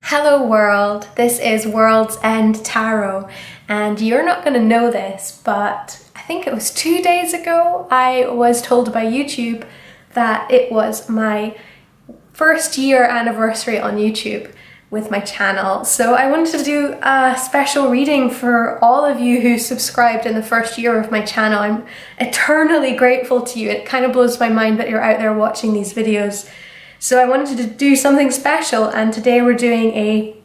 Hello world, this is World's End Tarot, and you're not going to know this, but I think it was 2 days ago I was told by YouTube that it was my first year anniversary on YouTube with my channel. So I wanted to do a special reading for all of you who subscribed in the first year of my channel. I'm eternally grateful to you. It kind of blows my mind that you're out there watching these videos. So I wanted to do something special, and today we're doing a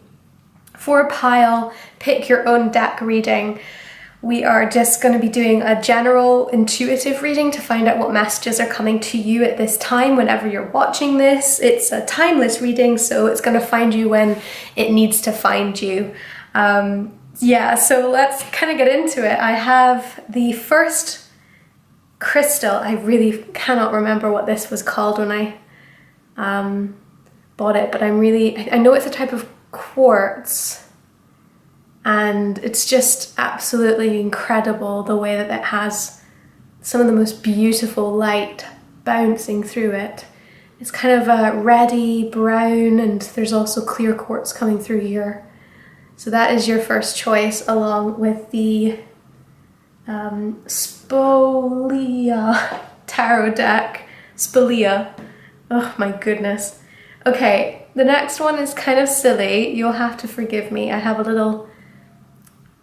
4-pile pick your own deck reading. We are just going to be doing a general intuitive reading to find out what messages are coming to you at this time whenever you're watching this. It's a timeless reading, so it's going to find you when it needs to find you. Yeah, so let's kind of get into it. I have the first crystal. I really cannot remember what this was called when I bought it, but I know it's a type of quartz, and it's just absolutely incredible the way that it has some of the most beautiful light bouncing through it. It's kind of a reddy brown, and there's also clear quartz coming through here. So that is your first choice, along with the Spolia tarot deck. Spolia. Oh my goodness. Okay, the next one is kind of silly. You'll have to forgive me. I have a little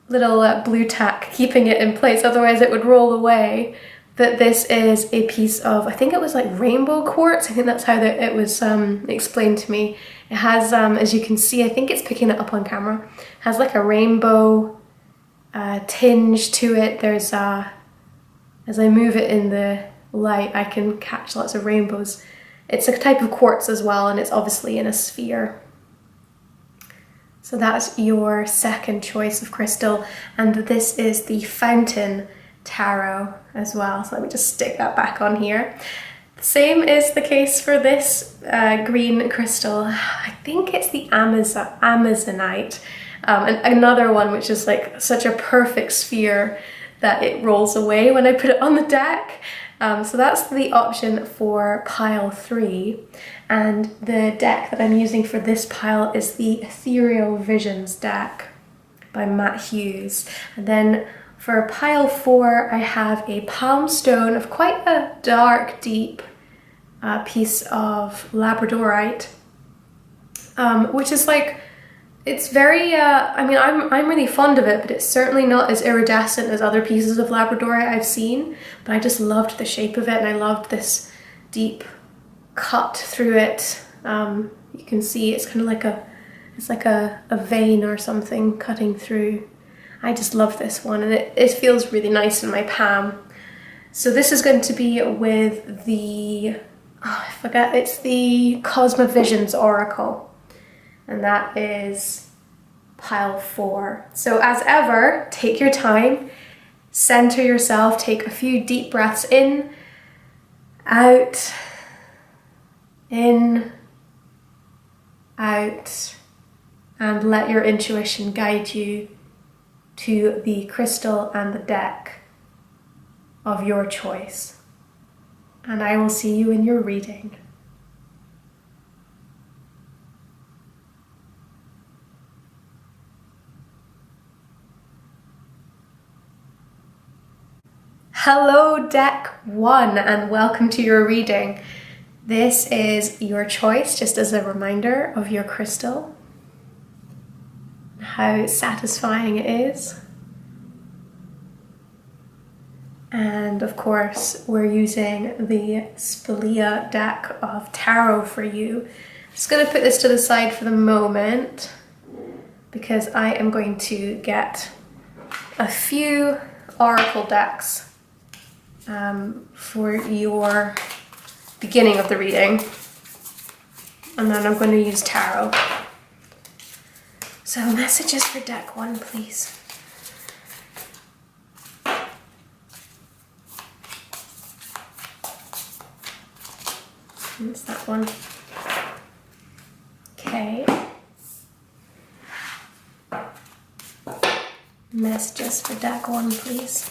blue tack keeping it in place, otherwise it would roll away. But this is a piece of, I think it was like rainbow quartz. I think that's how it was explained to me. It has, as you can see, I think it's picking it up on camera, has like a rainbow tinge to it. There's as I move it in the light, I can catch lots of rainbows. It's a type of quartz as well, and it's obviously in a sphere. So that's your second choice of crystal, and this is the Fountain Tarot as well. So let me just stick that back on here. The same is the case for this green crystal. I think it's the Amazonite, and another one which is like such a perfect sphere that it rolls away when I put it on the deck. So that's the option for pile 3, and the deck that I'm using for this pile is the Ethereal Visions deck by Matt Hughes. And then for pile 4 I have a palm stone of quite a dark, deep piece of labradorite, which is like, it's very, I mean, I'm really fond of it, but it's certainly not as iridescent as other pieces of labradorite I've seen. But I just loved the shape of it, and I loved this deep cut through it. You can see it's kind of like it's like a vein or something cutting through. I just love this one, and it feels really nice in my palm. So this is going to be with the, I forget, it's the Cosmovisions Oracle. And that is pile 4. So as ever, take your time, center yourself, take a few deep breaths in, out, and let your intuition guide you to the crystal and the deck of your choice. And I will see you in your reading. Hello deck 1, and welcome to your reading. This is your choice, just as a reminder of your crystal, how satisfying it is. And of course, we're using the Spolia deck of tarot for you. I'm just going to put this to the side for the moment because I am going to get a few oracle decks for your beginning of the reading, and then I'm going to use tarot. So messages for deck 1, please. That's that one. Okay. Messages for deck 1, please.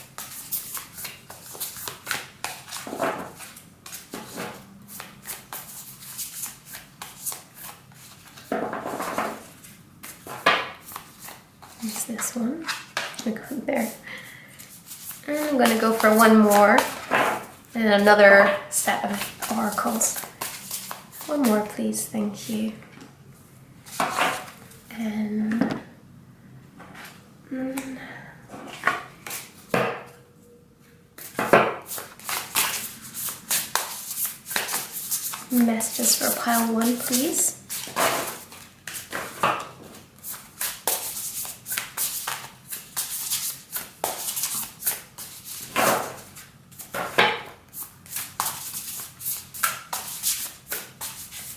this one. We got there. I'm going to go for one more and another set of oracles. One more, please. Thank you. And messages for pile 1, please.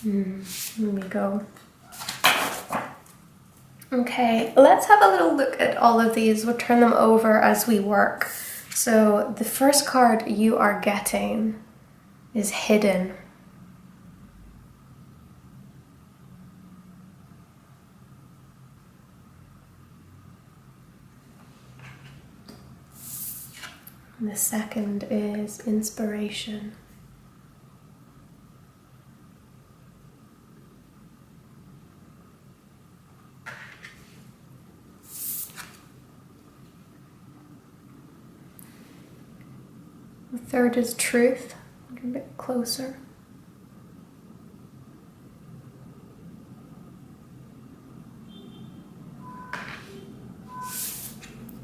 Here we go. Okay, let's have a little look at all of these. We'll turn them over as we work. So the first card you are getting is hidden. And the second is inspiration. The third is truth. Get a bit closer.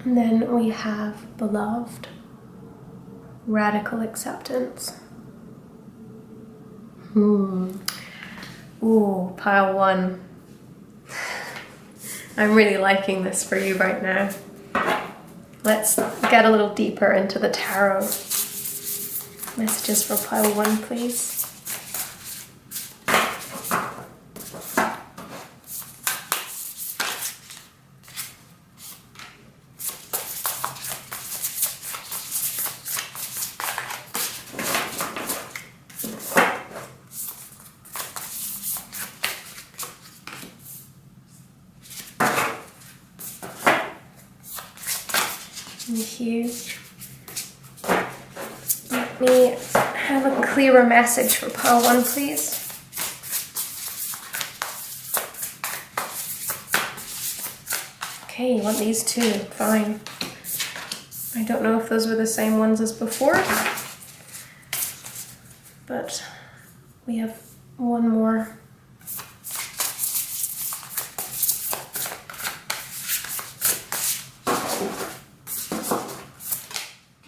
And then we have beloved, radical acceptance. Ooh, pile 1. I'm really liking this for you right now. Let's get a little deeper into the tarot. Messages for pile 1, please. Thank you. Let me have a clearer message for pile 1, please. Okay, you want these 2, fine. I don't know if those were the same ones as before, but we have one more.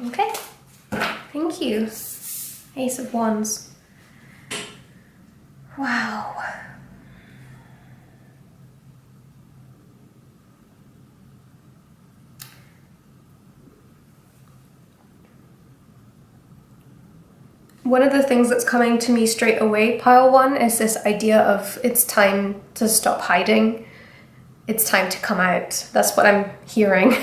Okay, thank you. Ace of Wands. Wow. One of the things that's coming to me straight away, pile 1, is this idea of it's time to stop hiding. It's time to come out. That's what I'm hearing.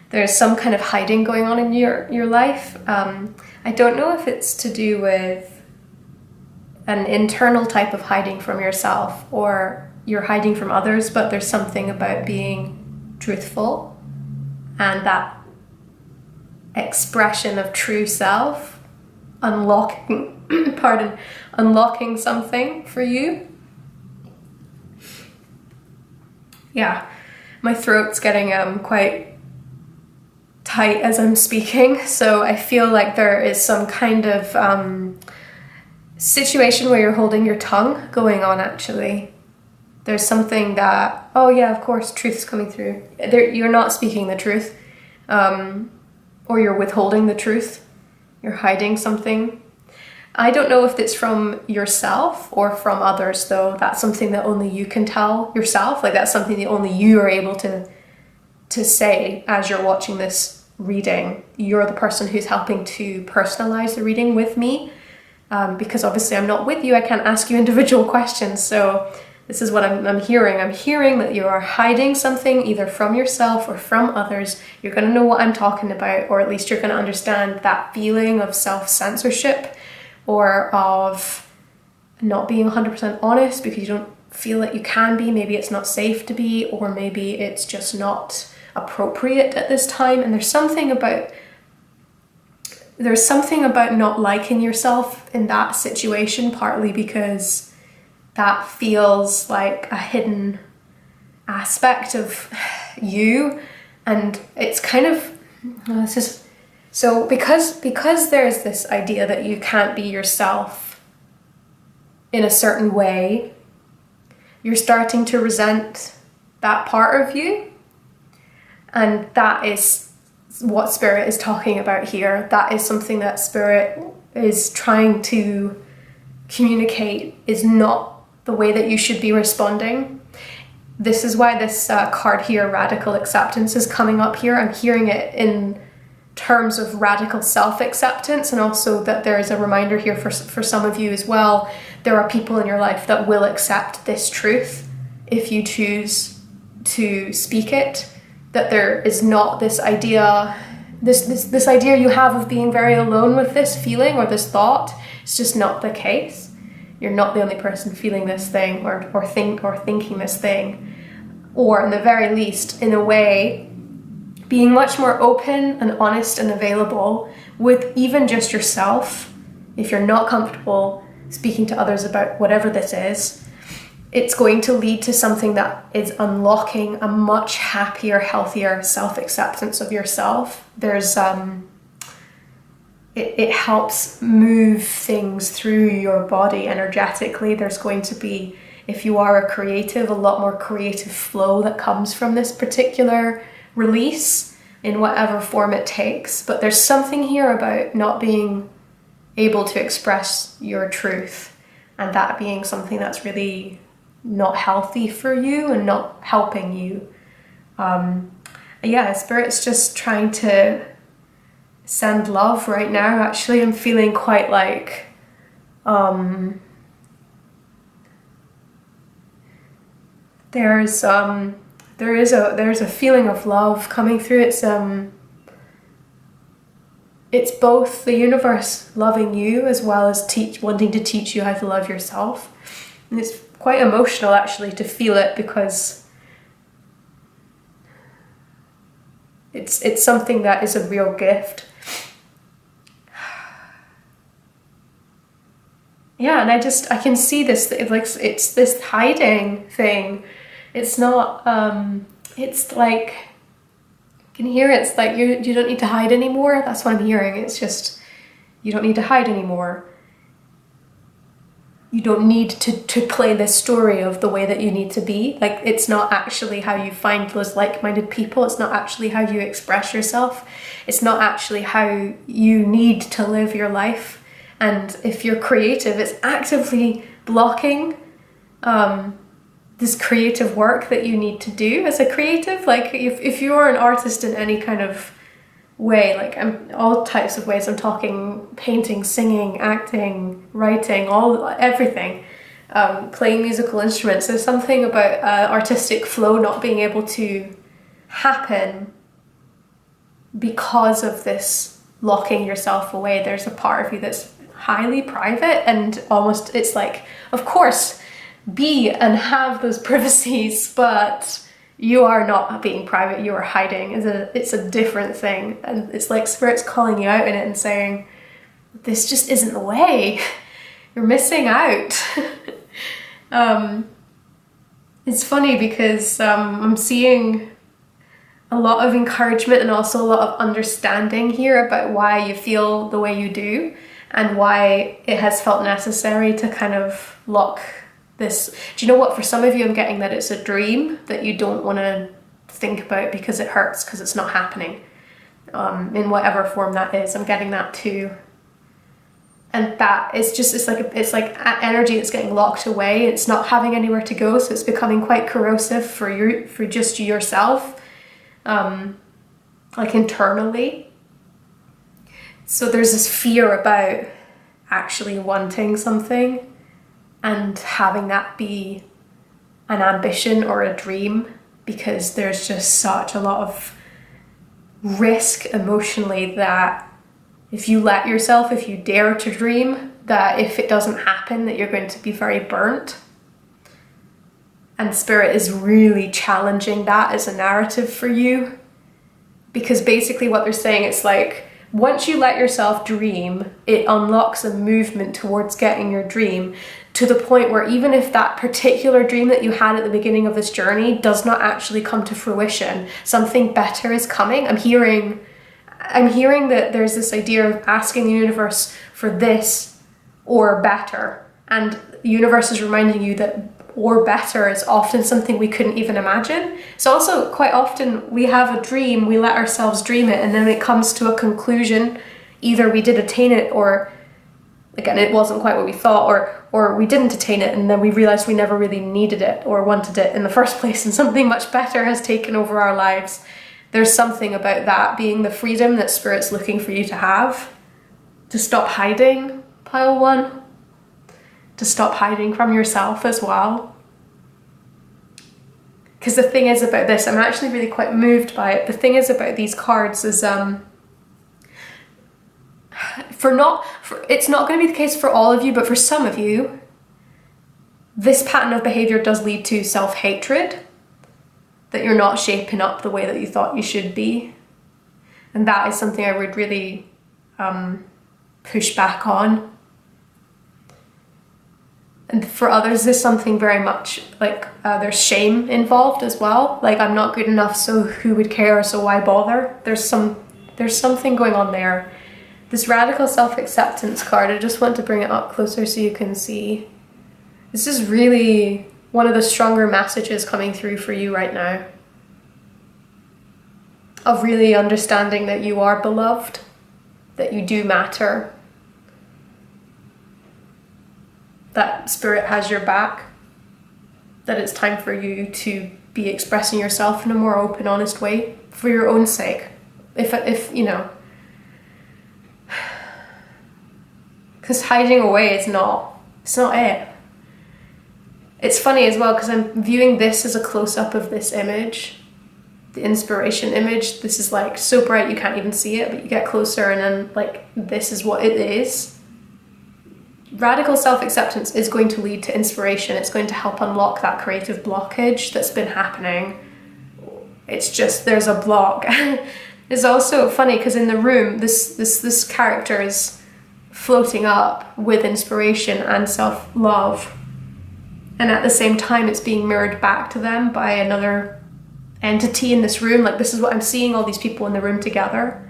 There's some kind of hiding going on in your life. I don't know if it's to do with an internal type of hiding from yourself or you're hiding from others, but there's something about being truthful and that expression of true self unlocking something for you. Yeah, my throat's getting quite tight as I'm speaking, so I feel like there is some kind of situation where you're holding your tongue going on. Actually, there's something that, oh yeah, of course, truth's coming through. You're not speaking the truth, or you're withholding the truth. You're hiding something. I don't know if it's from yourself or from others, though. That's something that only you can tell yourself. Like, that's something that only you are able to say as you're watching this reading. You're the person who's helping to personalize the reading with me, because obviously I'm not with you. I can't ask you individual questions. So this is what I'm hearing. I'm hearing that you are hiding something either from yourself or from others. You're going to know what I'm talking about, or at least you're going to understand that feeling of self-censorship or of not being 100% honest because you don't feel that you can be. Maybe it's not safe to be, or maybe it's just not appropriate at this time. And there's something about not liking yourself in that situation, partly because that feels like a hidden aspect of you, and it's kind of this is so because there's this idea that you can't be yourself in a certain way, you're starting to resent that part of you, and that is what Spirit is talking about here. That is something that Spirit is trying to communicate is not the way that you should be responding. This is why this card here, radical acceptance, is coming up here. I'm hearing it in terms of radical self-acceptance, and also that there is a reminder here for some of you as well. There are people in your life that will accept this truth if you choose to speak it, that there is not this idea, this idea you have of being very alone with this feeling or this thought. It's just not the case. You're not the only person feeling this thing or thinking this thing. Or in the very least, in a way, being much more open and honest and available with even just yourself. If you're not comfortable speaking to others about whatever this is, it's going to lead to something that is unlocking a much happier, healthier self-acceptance of yourself. There's it helps move things through your body energetically. There's going to be, if you are a creative, a lot more creative flow that comes from this particular release in whatever form it takes. But there's something here about not being able to express your truth, and that being something that's really not healthy for you and not helping you. Spirit's just trying to send love right now. Actually, I'm feeling quite like there's a feeling of love coming through. It's both the universe loving you as well as wanting to teach you how to love yourself. And it's quite emotional actually to feel it, because it's something that is a real gift. Yeah, and I can see this, it's this hiding thing. It's not, it's like, you can hear it. It's like you don't need to hide anymore. That's what I'm hearing. It's just, you don't need to hide anymore. You don't need to play this story of the way that you need to be. Like, it's not actually how you find those like-minded people. It's not actually how you express yourself. It's not actually how you need to live your life. And if you're creative, it's actively blocking this creative work that you need to do as a creative. Like, if you're an artist in any kind of way, like all types of ways, I'm talking painting, singing, acting, writing, everything, playing musical instruments, there's something about artistic flow not being able to happen because of this locking yourself away. There's a part of you that's highly private, and almost, it's like, of course, be and have those privacies, but you are not being private, you are hiding. It's a different thing. And it's like Spirit's calling you out in it and saying, this just isn't the way. You're missing out. It's funny because I'm seeing a lot of encouragement and also a lot of understanding here about why you feel the way you do, and why it has felt necessary to kind of lock this. Do you know what? For some of you, I'm getting that it's a dream that you don't want to think about because it hurts, because it's not happening in whatever form that is. I'm getting that too. And that is just, it's like energy that's getting locked away. It's not having anywhere to go, so it's becoming quite corrosive for just yourself, like internally. So there's this fear about actually wanting something and having that be an ambition or a dream, because there's just such a lot of risk emotionally that if you dare to dream, that if it doesn't happen, that you're going to be very burnt. And Spirit is really challenging that as a narrative for you, because basically what they're saying, it's like, once you let yourself dream, it unlocks a movement towards getting your dream to the point where even if that particular dream that you had at the beginning of this journey does not actually come to fruition, something better is coming. I'm hearing that there's this idea of asking the universe for this or better. And the universe is reminding you that or better is often something we couldn't even imagine. So also quite often we have a dream, we let ourselves dream it, and then it comes to a conclusion. Either we did attain it, or again, it wasn't quite what we thought, or we didn't attain it and then we realized we never really needed it or wanted it in the first place, and something much better has taken over our lives. There's something about that being the freedom that Spirit's looking for you to have. To stop hiding, pile one. To stop hiding from yourself as well. Because the thing is about this, I'm actually really quite moved by it. The thing is about these cards is, it's not going to be the case for all of you, but for some of you, this pattern of behavior does lead to self-hatred, that you're not shaping up the way that you thought you should be. And that is something I would really push back on. And for others, there's something very much like there's shame involved as well. Like, I'm not good enough, so who would care, so why bother? There's something going on there. This radical self-acceptance card, I just want to bring it up closer so you can see. This is really one of the stronger messages coming through for you right now. Of really understanding that you are beloved, that you do matter, that Spirit has your back, that it's time for you to be expressing yourself in a more open, honest way for your own sake. If you know, because hiding away it's not it. It's funny as well because I'm viewing this as a close-up of this image, the inspiration image. This is like so bright you can't even see it, but you get closer and then like this is what it is. Radical self-acceptance is going to lead to inspiration. It's going to help unlock that creative blockage that's been happening. It's just there's a block. It's also funny because in the room this character is floating up with inspiration and self-love, and at the same time it's being mirrored back to them by another entity in this room. Like, this is what I'm seeing, all these people in the room together.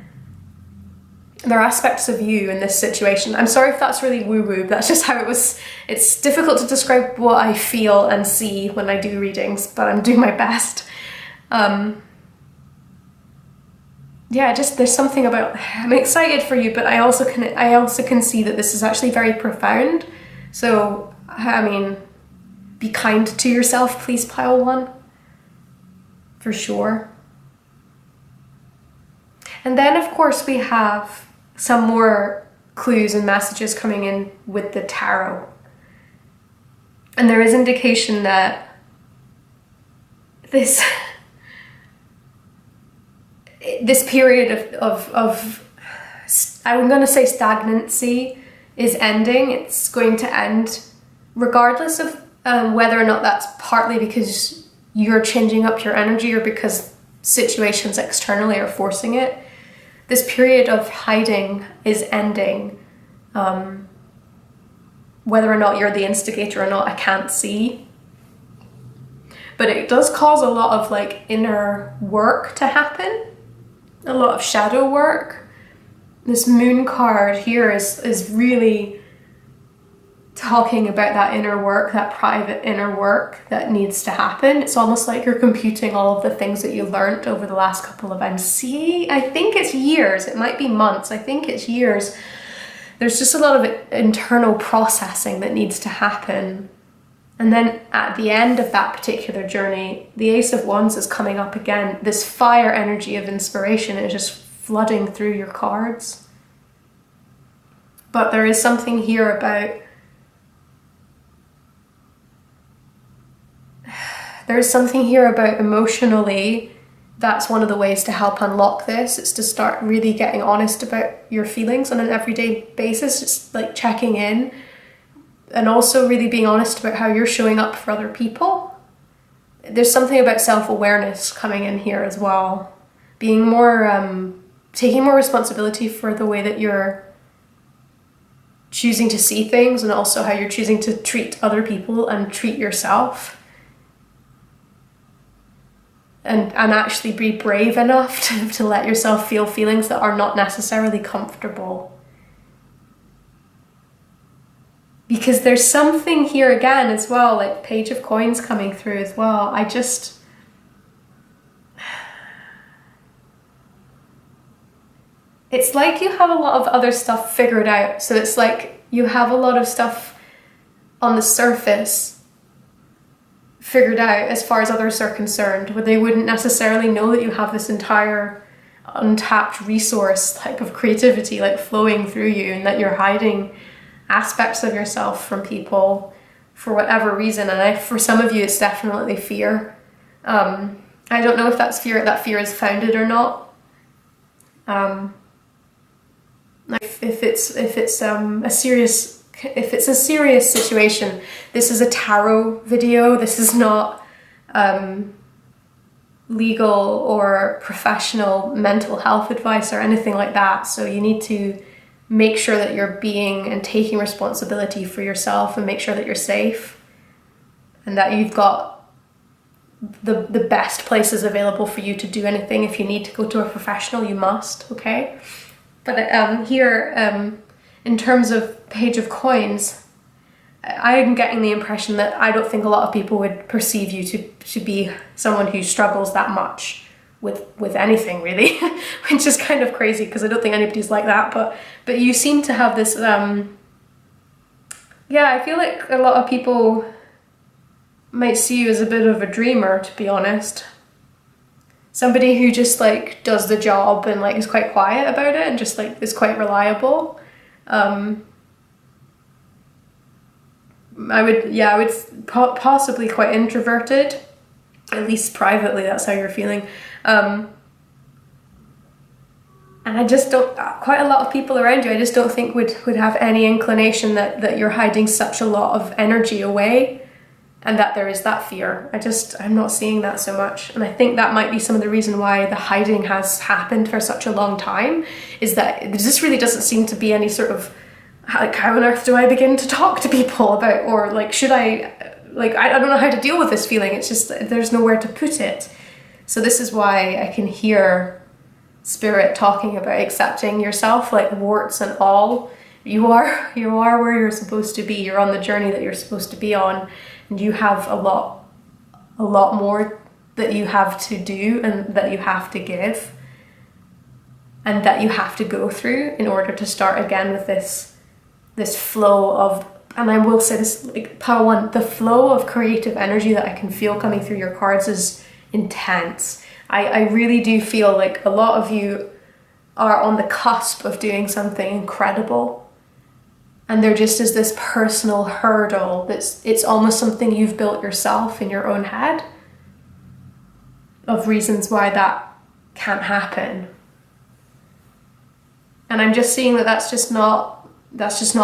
There are aspects of you in this situation. I'm sorry if that's really woo-woo, that's just how it was. It's difficult to describe what I feel and see when I do readings, but I'm doing my best. Yeah, just there's something about, I'm excited for you, but I also can see that this is actually very profound. So, I mean, be kind to yourself, please, pile one. For sure. And then, of course, we have some more clues and messages coming in with the tarot. And there is indication that this period of I'm going to say stagnancy is ending. It's going to end regardless of whether or not that's partly because you're changing up your energy or because situations externally are forcing it. This period of hiding is ending. Whether or not you're the instigator or not, I can't see. But it does cause a lot of like inner work to happen. A lot of shadow work. This moon card here is really talking about that inner work, that private inner work that needs to happen. It's almost like you're computing all of the things that you learned over the last couple of MCs. I think it's years, it might be months, I think it's years. There's just a lot of internal processing that needs to happen. And then at the end of that particular journey, the Ace of Wands is coming up again. This fire energy of inspiration is just flooding through your cards. But there is something here about emotionally, that's one of the ways to help unlock this. It's to start really getting honest about your feelings on an everyday basis, just like checking in, and also really being honest about how you're showing up for other people. There's something about self-awareness coming in here as well. Being more, taking more responsibility for the way that you're choosing to see things, and also how you're choosing to treat other people and treat yourself. And actually be brave enough to let yourself feel feelings that are not necessarily comfortable. Because there's something here again as well, like Page of Coins coming through as well. It's like you have a lot of other stuff figured out. So it's like you have a lot of stuff on the surface figured out as far as others are concerned, where they wouldn't necessarily know that you have this entire untapped resource type of creativity like flowing through you, and that you're hiding aspects of yourself from people for whatever reason. And for some of you it's definitely fear. I don't know if that fear is founded or not. If it's a serious situation, this is a tarot video. This is not legal or professional mental health advice or anything like that. So you need to make sure that you're being and taking responsibility for yourself, and make sure that you're safe and that you've got the best places available for you to do anything. If you need to go to a professional, you must, okay? But here, in terms of Page of Coins, I'm getting the impression that I don't think a lot of people would perceive you to be someone who struggles that much with anything, really, which is kind of crazy because I don't think anybody's like that. But you seem to have this, I feel like a lot of people might see you as a bit of a dreamer, to be honest. Somebody who just like does the job and like is quite quiet about it and just like is quite reliable. I would possibly quite introverted, at least privately. That's how you're feeling. And I just don't, quite a lot of people around you, I just don't think would have any inclination that you're hiding such a lot of energy away, and that there is that fear. I'm not seeing that so much. And I think that might be some of the reason why the hiding has happened for such a long time, is that there just really doesn't seem to be any sort of, like, how on earth do I begin to talk to people about, or like, should I don't know how to deal with this feeling. It's just, there's nowhere to put it. So this is why I can hear Spirit talking about accepting yourself, like warts and all. You are where you're supposed to be. You're on the journey that you're supposed to be on, and you have a lot more that you have to do and that you have to give and that you have to go through in order to start again with this flow of, and I will say this, like, Pile 1, the flow of creative energy that I can feel coming through your cards is intense. I really do feel like a lot of you are on the cusp of doing something incredible. And there just is this personal hurdle it's almost something you've built yourself in your own head of reasons why that can't happen. And I'm just seeing that that's just not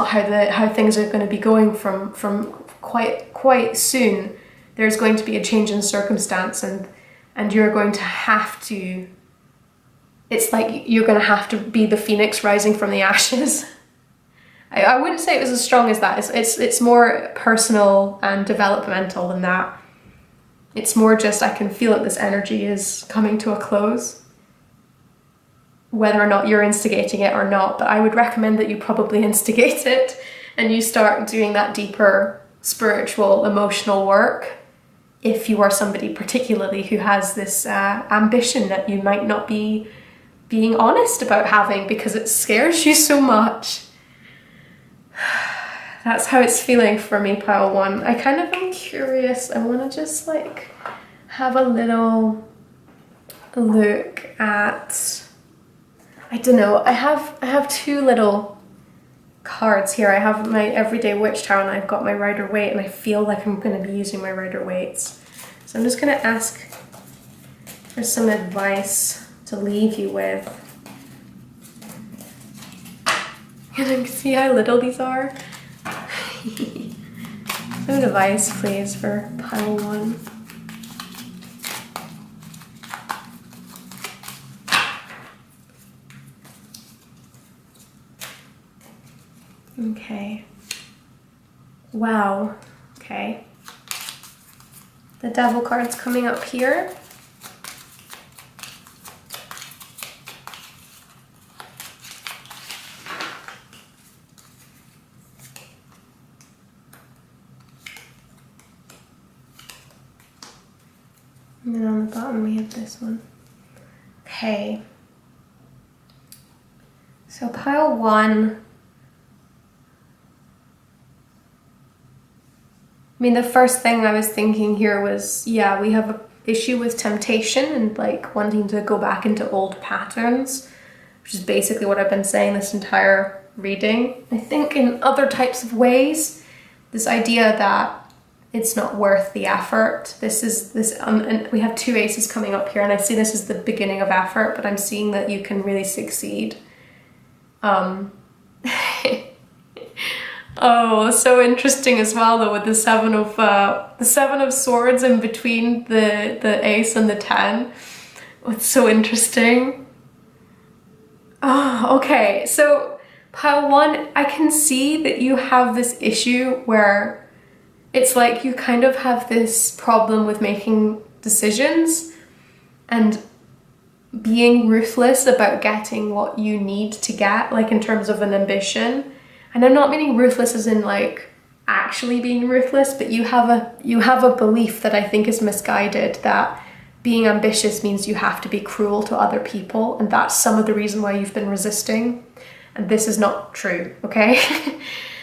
how things are going to be going from quite soon. There's going to be a change in circumstance, and you're going to have to, it's like you're going to have to be the phoenix rising from the ashes. I wouldn't say it was as strong as that. It's more personal and developmental than that. It's more just, I can feel that this energy is coming to a close, whether or not you're instigating it or not. But I would recommend that you probably instigate it and you start doing that deeper spiritual, emotional work if you are somebody particularly who has this ambition that you might not be being honest about having because it scares you so much. That's how it's feeling for me, Pile 1. I kind of am curious. I want to just like have a little look at, I don't know, I have two little cards here. I have my Everyday Witch Tarot and I've got my Rider Waite, and I feel like I'm going to be using my Rider Waite's. So I'm just going to ask for some advice to leave you with. And I can see how little these are. Some advice, please, for Pile 1. Okay. Wow. Okay. The Devil card's coming up here. And then on the bottom we have this one. Okay. So pile 1. I mean, the first thing I was thinking here was, yeah, we have an issue with temptation and like wanting to go back into old patterns, which is basically what I've been saying this entire reading. I think in other types of ways, this idea that it's not worth the effort. And we have 2 aces coming up here, and I see this as the beginning of effort, but I'm seeing that you can really succeed. Oh, so interesting as well though with the 7 of Swords in between the ace and the 10. It's so interesting. Oh, okay. So pile 1, I can see that you have this issue where it's like you kind of have this problem with making decisions and being ruthless about getting what you need to get, like in terms of an ambition. And I'm not meaning ruthless as in like actually being ruthless, but you have a belief that I think is misguided, that being ambitious means you have to be cruel to other people, and that's some of the reason why you've been resisting. And this is not true, okay?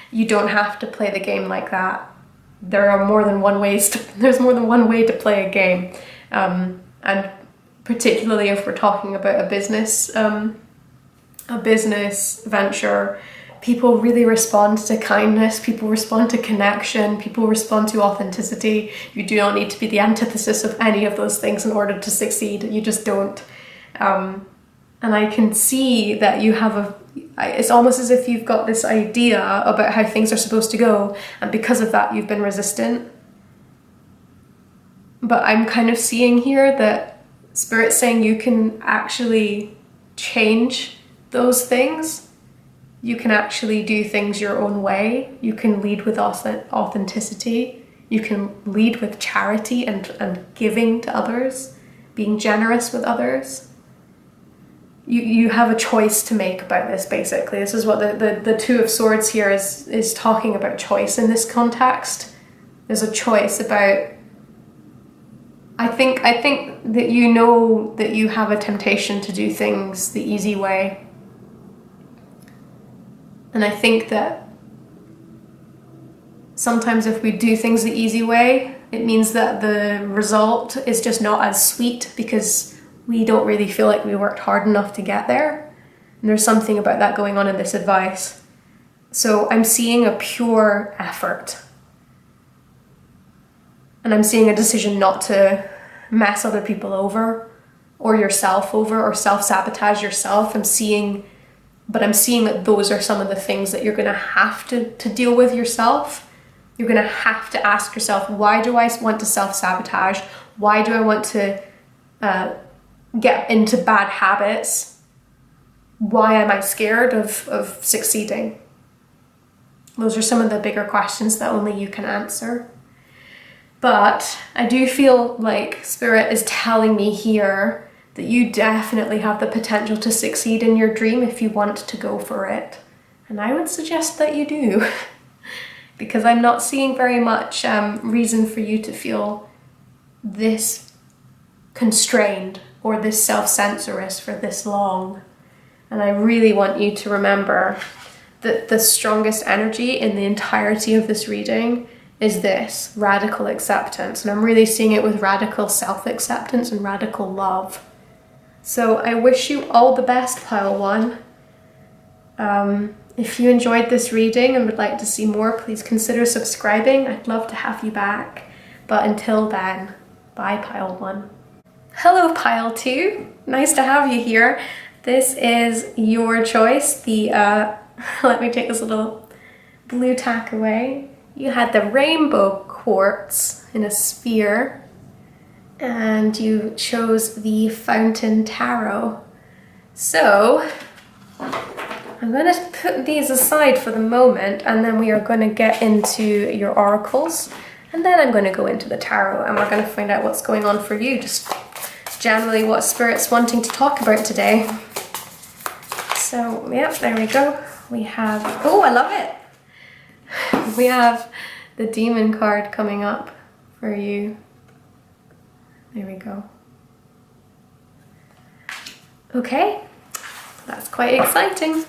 You don't have to play the game like that. There's more than one way to play a game. And particularly if we're talking about a business venture, people really respond to kindness, people respond to connection, people respond to authenticity. You do not need to be the antithesis of any of those things in order to succeed. You just don't. And I can see that you have it's almost as if you've got this idea about how things are supposed to go, and because of that you've been resistant. But I'm kind of seeing here that Spirit's saying you can actually change those things. You can actually do things your own way. You can lead with authenticity. You can lead with charity and giving to others, being generous with others. You have a choice to make about this, basically. This is what the 2 of Swords here is talking about, choice in this context. There's a choice about, I think that you know that you have a temptation to do things the easy way. And I think that sometimes if we do things the easy way, it means that the result is just not as sweet because we don't really feel like we worked hard enough to get there. And there's something about that going on in this advice. So I'm seeing a pure effort. And I'm seeing a decision not to mess other people over or yourself over or self-sabotage yourself. I'm seeing that those are some of the things that you're going to have to deal with yourself. You're going to have to ask yourself, why do I want to self-sabotage? Why do I want to get into bad habits? Why am I scared of succeeding? Those are some of the bigger questions that only you can answer. But I do feel like Spirit is telling me here that you definitely have the potential to succeed in your dream if you want to go for it. And I would suggest that you do, because I'm not seeing very much reason for you to feel this constrained or this self-censorous for this long. And I really want you to remember that the strongest energy in the entirety of this reading is this radical acceptance. And I'm really seeing it with radical self-acceptance and radical love. So I wish you all the best, pile 1. If you enjoyed this reading and would like to see more, please consider subscribing. I'd love to have you back. But until then, bye, pile 1. Hello, pile 2. Nice to have you here. This is your choice. Let me take this little blue tack away. You had the rainbow quartz in a sphere, and you chose the Fountain Tarot. So I'm going to put these aside for the moment, and then we are going to get into your oracles, and then I'm going to go into the tarot, and we're going to find out what's going on for you, just generally what Spirit's wanting to talk about today. So, yeah, there we go. We have, oh, I love it. We have the Demon card coming up for you. There we go. Okay, that's quite exciting.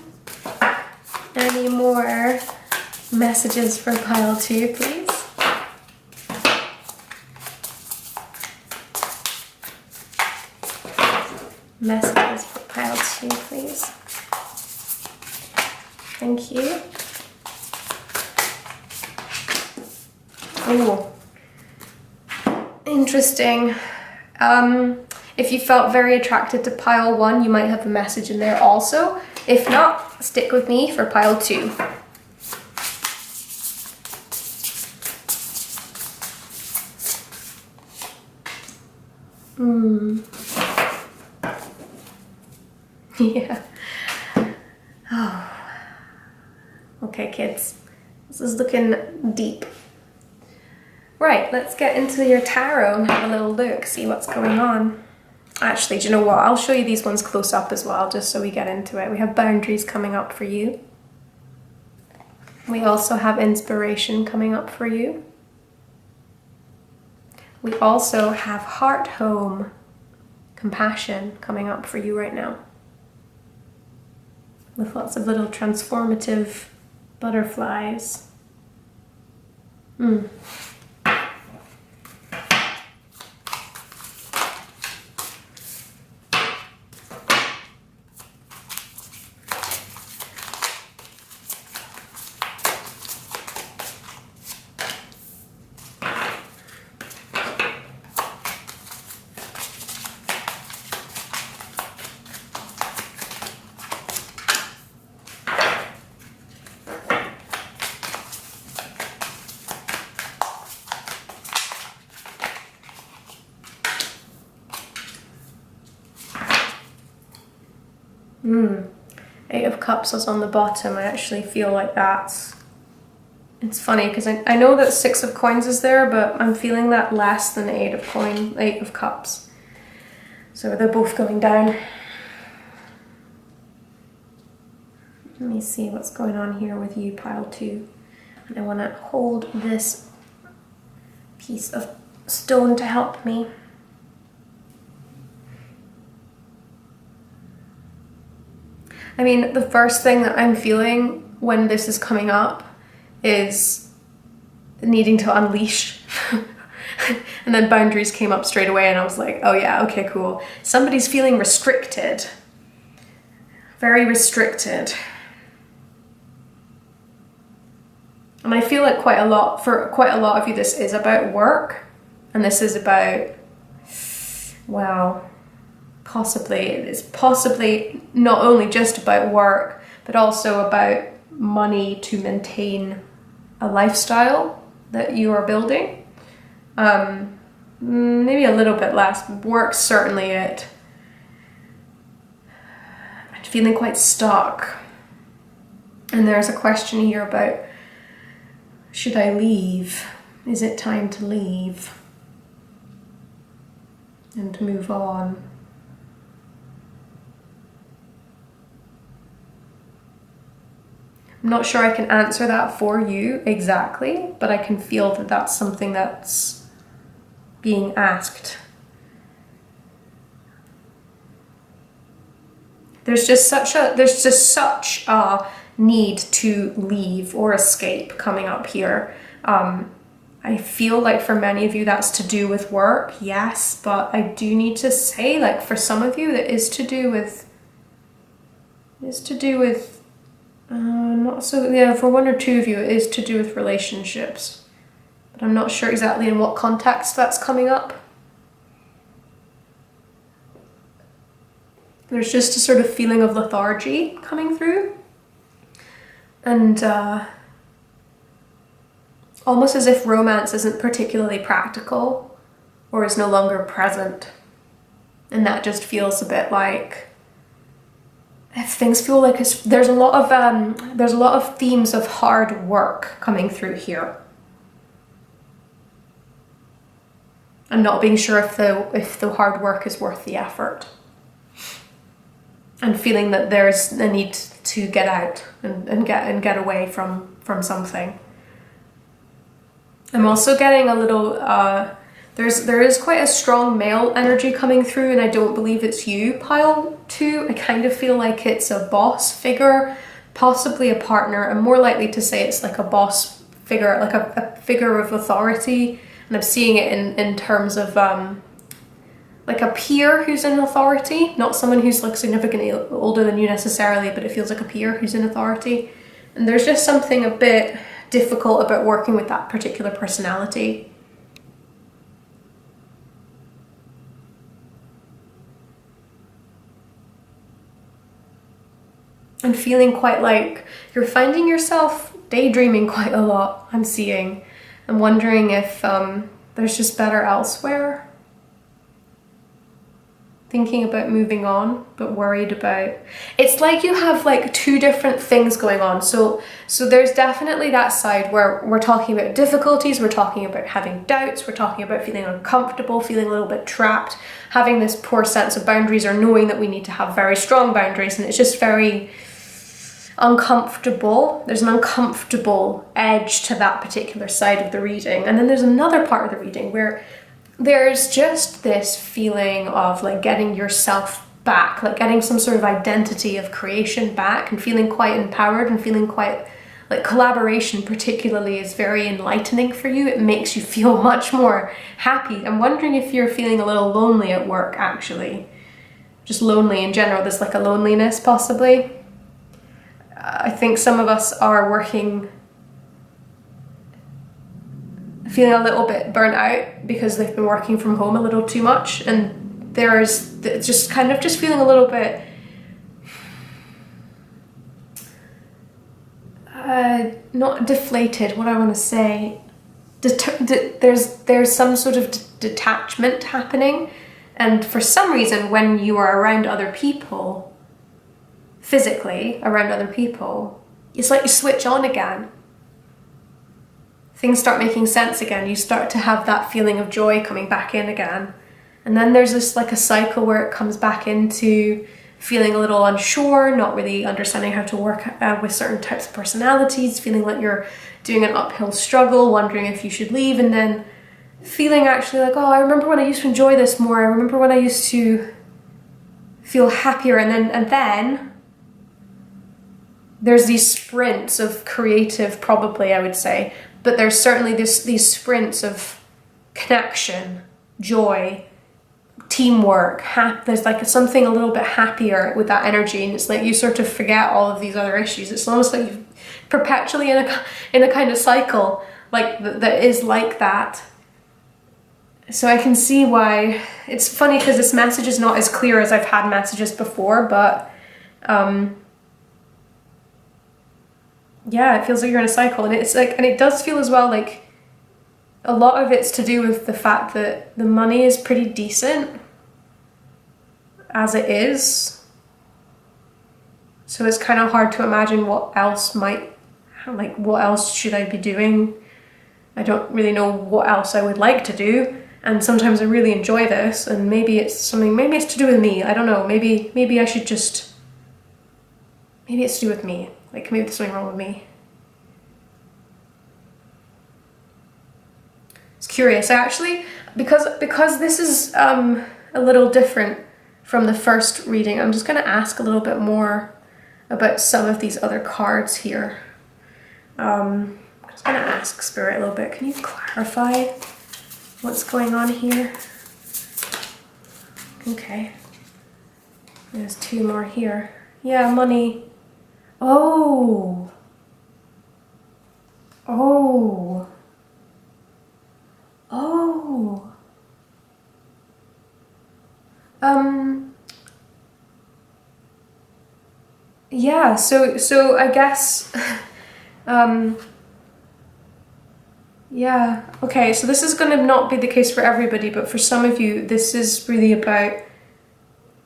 Any more messages for pile 2, please? Messages for pile 2, please. Thank you. Oh, interesting. If you felt very attracted to pile 1, you might have a message in there also. If not, stick with me for pile 2. Yeah. Oh. Okay, kids. This is looking deep. Right, let's get into your tarot and have a little look, see what's going on. Actually, do you know what? I'll show you these ones close up as well, just so we get into it. We have boundaries coming up for you. We also have inspiration coming up for you. We also have heart home, compassion coming up for you right now. With lots of little transformative butterflies. Eight of Cups was on the bottom. I actually feel like it's funny because I know that Six of Coins is there, but I'm feeling that less than Eight of Cups. So they're both going down. Let me see what's going on here with you, pile 2. And I want to hold this piece of stone to help me. I mean, the first thing that I'm feeling when this is coming up is needing to unleash. And then boundaries came up straight away and I was like, oh yeah, okay, cool. Somebody's feeling restricted. Very restricted. And I feel like for quite a lot of you, this is about work. And this is about, wow. It's possibly not only just about work, but also about money to maintain a lifestyle that you are building. Maybe a little bit less. Work's certainly it. I'm feeling quite stuck. And there's a question here about, should I leave? Is it time to leave? And move on? I'm not sure I can answer that for you exactly, but I can feel that that's something that's being asked. There's just such a need to leave or escape coming up here. I feel like for many of you that's to do with work, yes, but I do need to say, like, for some of you that is to do with for one or two of you, it is to do with relationships. But I'm not sure exactly in what context that's coming up. There's just a sort of feeling of lethargy coming through. And almost as if romance isn't particularly practical or is no longer present. And that just feels a bit like if things feel like there's a lot of themes of hard work coming through here. I'm not being sure if the hard work is worth the effort. And feeling that there's a need to get out and get away from something. I'm also getting a little there is quite a strong male energy coming through, and I don't believe it's you, pile 2. I kind of feel like it's a boss figure, possibly a partner. I'm more likely to say it's like a boss figure, like a figure of authority. And I'm seeing it in terms of like a peer who's in authority, not someone who's like significantly older than you necessarily, but it feels like a peer who's in authority. And there's just something a bit difficult about working with that particular personality. And feeling quite like you're finding yourself daydreaming quite a lot, I'm seeing. I'm wondering if there's just better elsewhere. Thinking about moving on, but worried about... It's like you have like 2 different things going on. So there's definitely that side where we're talking about difficulties, we're talking about having doubts, we're talking about feeling uncomfortable, feeling a little bit trapped, having this poor sense of boundaries, or knowing that we need to have very strong boundaries, and it's just very uncomfortable. There's an uncomfortable edge to that particular side of the reading. And then there's another part of the reading where there's just this feeling of like getting yourself back, like getting some sort of identity of creation back, and feeling quite empowered, and feeling quite like collaboration particularly is very enlightening for you. It makes you feel much more happy. I'm wondering if you're feeling a little lonely at work, actually. Just lonely in general. There's like a loneliness possibly. I think some of us are working, feeling a little bit burnt out because they've been working from home a little too much, and there's just kind of just feeling a little bit not deflated, what I want to say, there's some sort of detachment happening, and for some reason when you are around other people, physically around other people, it's like you switch on again. Things start making sense again. You start to have that feeling of joy coming back in again. And then there's this like a cycle where it comes back into feeling a little unsure, not really understanding how to work with certain types of personalities, feeling like you're doing an uphill struggle, wondering if you should leave, and then feeling actually like, oh, I remember when I used to enjoy this more. I remember when I used to feel happier. And then there's these sprints of creative, probably I would say, but there's certainly these sprints of connection, joy, teamwork. There's like something a little bit happier with that energy, and it's like you sort of forget all of these other issues. It's almost like you're perpetually in a kind of cycle like that is like that. So I can see why it's funny, because this message is not as clear as I've had messages before, but yeah, it feels like you're in a cycle, and it's like, and it does feel as well like a lot of it's to do with the fact that the money is pretty decent as it is. So it's kind of hard to imagine what else should I be doing? I don't really know what else I would like to do. And sometimes I really enjoy this, and maybe it's to do with me. I don't know, maybe I should just, maybe it's to do with me. Like maybe there's something wrong with me. It's curious. I actually, because this is a little different from the first reading, I'm just going to ask a little bit more about some of these other cards here. I'm just going to ask Spirit a little bit. Can you clarify what's going on here? Okay. There's 2 more here. Yeah, money. Oh. Oh. Oh. Yeah, so I guess yeah, okay, so this is going to not be the case for everybody, but for some of you this is really about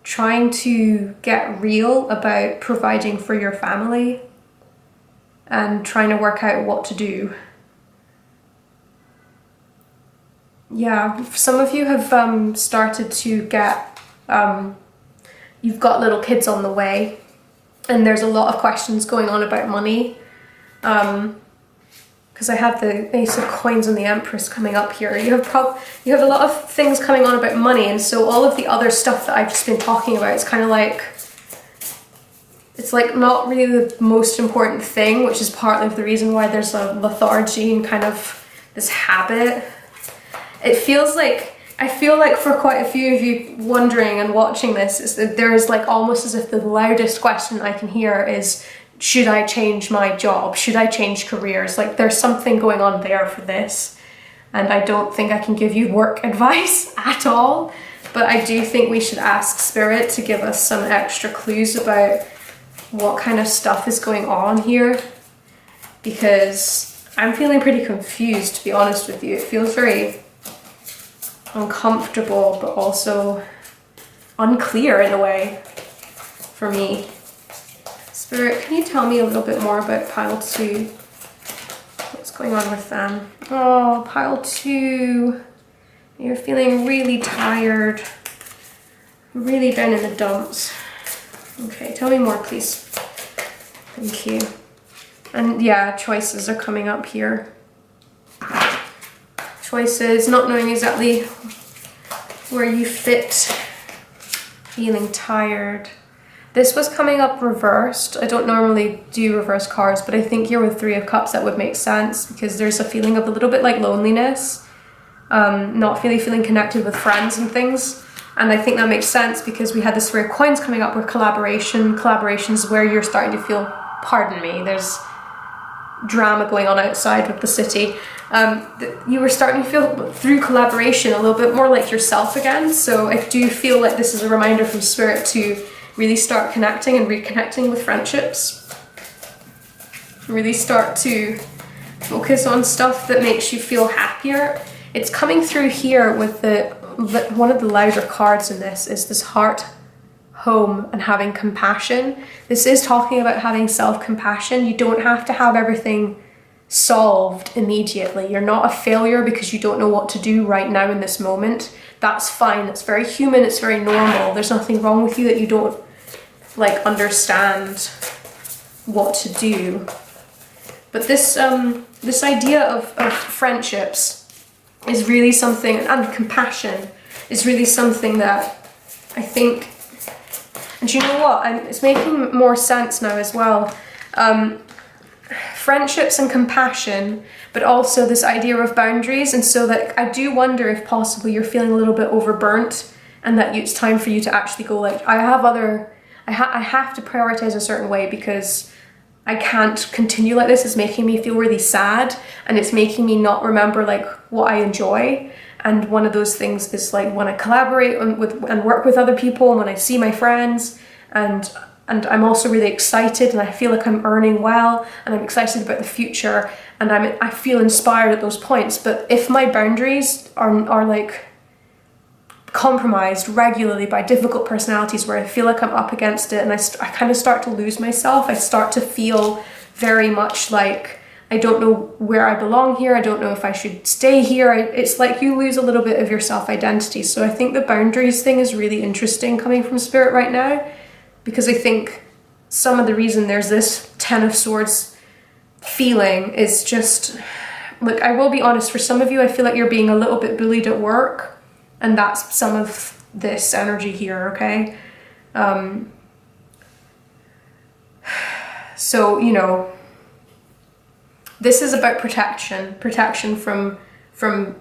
trying to get real about providing for your family and trying to work out what to do. Yeah, some of you have started to get, you've got little kids on the way, and there's a lot of questions going on about money. Because I have the Ace of Coins and the Empress coming up here. You have a lot of things coming on about money, and so all of the other stuff that I've just been talking about, it's kind of like, it's like not really the most important thing, which is partly of the reason why there's a lethargy and kind of this habit. It feels like, I feel like for quite a few of you wondering and watching this, is that there is like almost as if the loudest question I can hear is, should I change my job? Should I change careers? Like there's something going on there for this. And I don't think I can give you work advice at all, but I do think we should ask Spirit to give us some extra clues about what kind of stuff is going on here, because I'm feeling pretty confused, to be honest with you. It feels very uncomfortable, but also unclear in a way for me. Spirit, can you tell me a little bit more about pile 2? What's going on with them? Oh, pile 2. You're feeling really tired. Really down in the dumps. Okay, tell me more, please. Thank you. And yeah, choices are coming up here. Choices, not knowing exactly where you fit. Feeling tired. This was coming up reversed. I don't normally do reverse cards, but I think here with 3 of Cups that would make sense, because there's a feeling of a little bit like loneliness, not really feeling connected with friends and things. And I think that makes sense because we had this 3 of Coins coming up with collaboration. Collaborations where you're starting to feel, pardon me, there's drama going on outside with the city. You were starting to feel, through collaboration, a little bit more like yourself again. So I do feel like this is a reminder from Spirit to really start connecting and reconnecting with friendships. Really start to focus on stuff that makes you feel happier. It's coming through here with one of the louder cards in this is this heart, home, and having compassion. This is talking about having self-compassion. You don't have to have everything solved immediately. You're not a failure because you don't know what to do right now in this moment. That's fine. It's very human. It's very normal. There's nothing wrong with you that you don't like understand what to do. But this this idea of friendships is really something, and compassion is really something that I think, and you know what, it's making more sense now as well. Friendships and compassion, but also this idea of boundaries. And so that I do wonder if possibly you're feeling a little bit overburnt, and that it's time for you to actually go like, I have to prioritize a certain way because I can't continue like this. It's making me feel really sad, and it's making me not remember like what I enjoy. And one of those things is like when I collaborate and work with other people, and when I see my friends, and I'm also really excited, and I feel like I'm earning well, and I'm excited about the future, and I feel inspired at those points. But if my boundaries are like compromised regularly by difficult personalities where I feel like I'm up against it, and I kind of start to lose myself, I start to feel very much like I don't know where I belong here, I don't know if I should stay here. It's like you lose a little bit of your self-identity. So I think the boundaries thing is really interesting coming from Spirit right now, because I think some of the reason there's this 10 of Swords feeling is just, look, I will be honest, for some of you I feel like you're being a little bit bullied at work, and that's some of this energy here, okay? So, you know, this is about protection from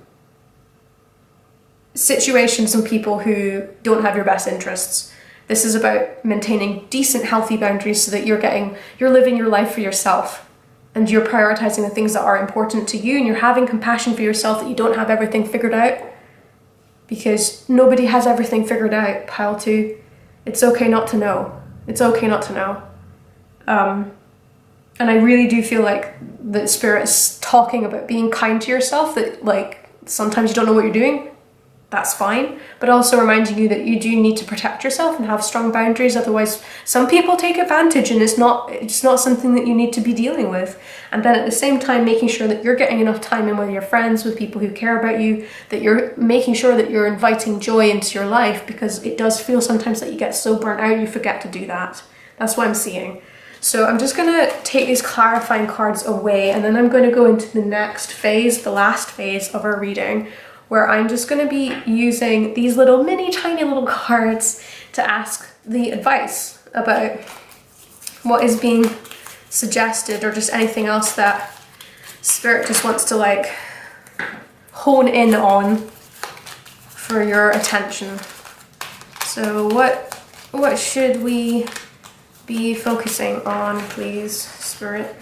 situations and people who don't have your best interests. This is about maintaining decent, healthy boundaries so that you're living your life for yourself, and you're prioritizing the things that are important to you, and you're having compassion for yourself that you don't have everything figured out, because nobody has everything figured out, pile 2. It's okay not to know. It's okay not to know. And I really do feel like the Spirit is talking about being kind to yourself, that like sometimes you don't know what you're doing, that's fine. But also reminding you that you do need to protect yourself and have strong boundaries. Otherwise, some people take advantage, and it's not something that you need to be dealing with. And then at the same time, making sure that you're getting enough time in with your friends, with people who care about you, that you're making sure that you're inviting joy into your life, because it does feel sometimes that you get so burnt out you forget to do that. That's what I'm seeing. So I'm just going to take these clarifying cards away, and then I'm going to go into the next phase, the last phase of our reading, where I'm just going to be using these little mini tiny little cards to ask the advice about what is being suggested, or just anything else that Spirit just wants to like hone in on for your attention. So what should we be focusing on, please, Spirit?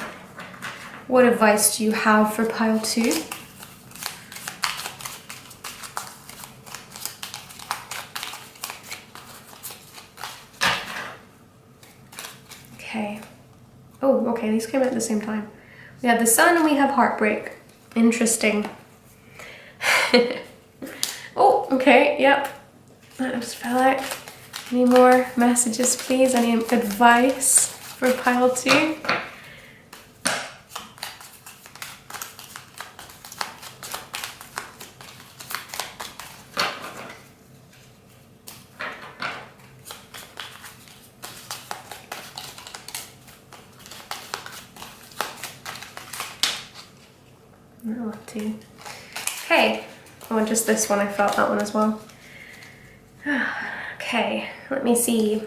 What advice do you have for pile 2? Okay. Oh, okay, these came out at the same time. We have the Sun and we have heartbreak. Interesting. Oh, okay, yep. That just fell out. Any more messages, please? Any advice for pile 2? Okay. Oh, and just this one, I felt that one as well. Okay, let me see.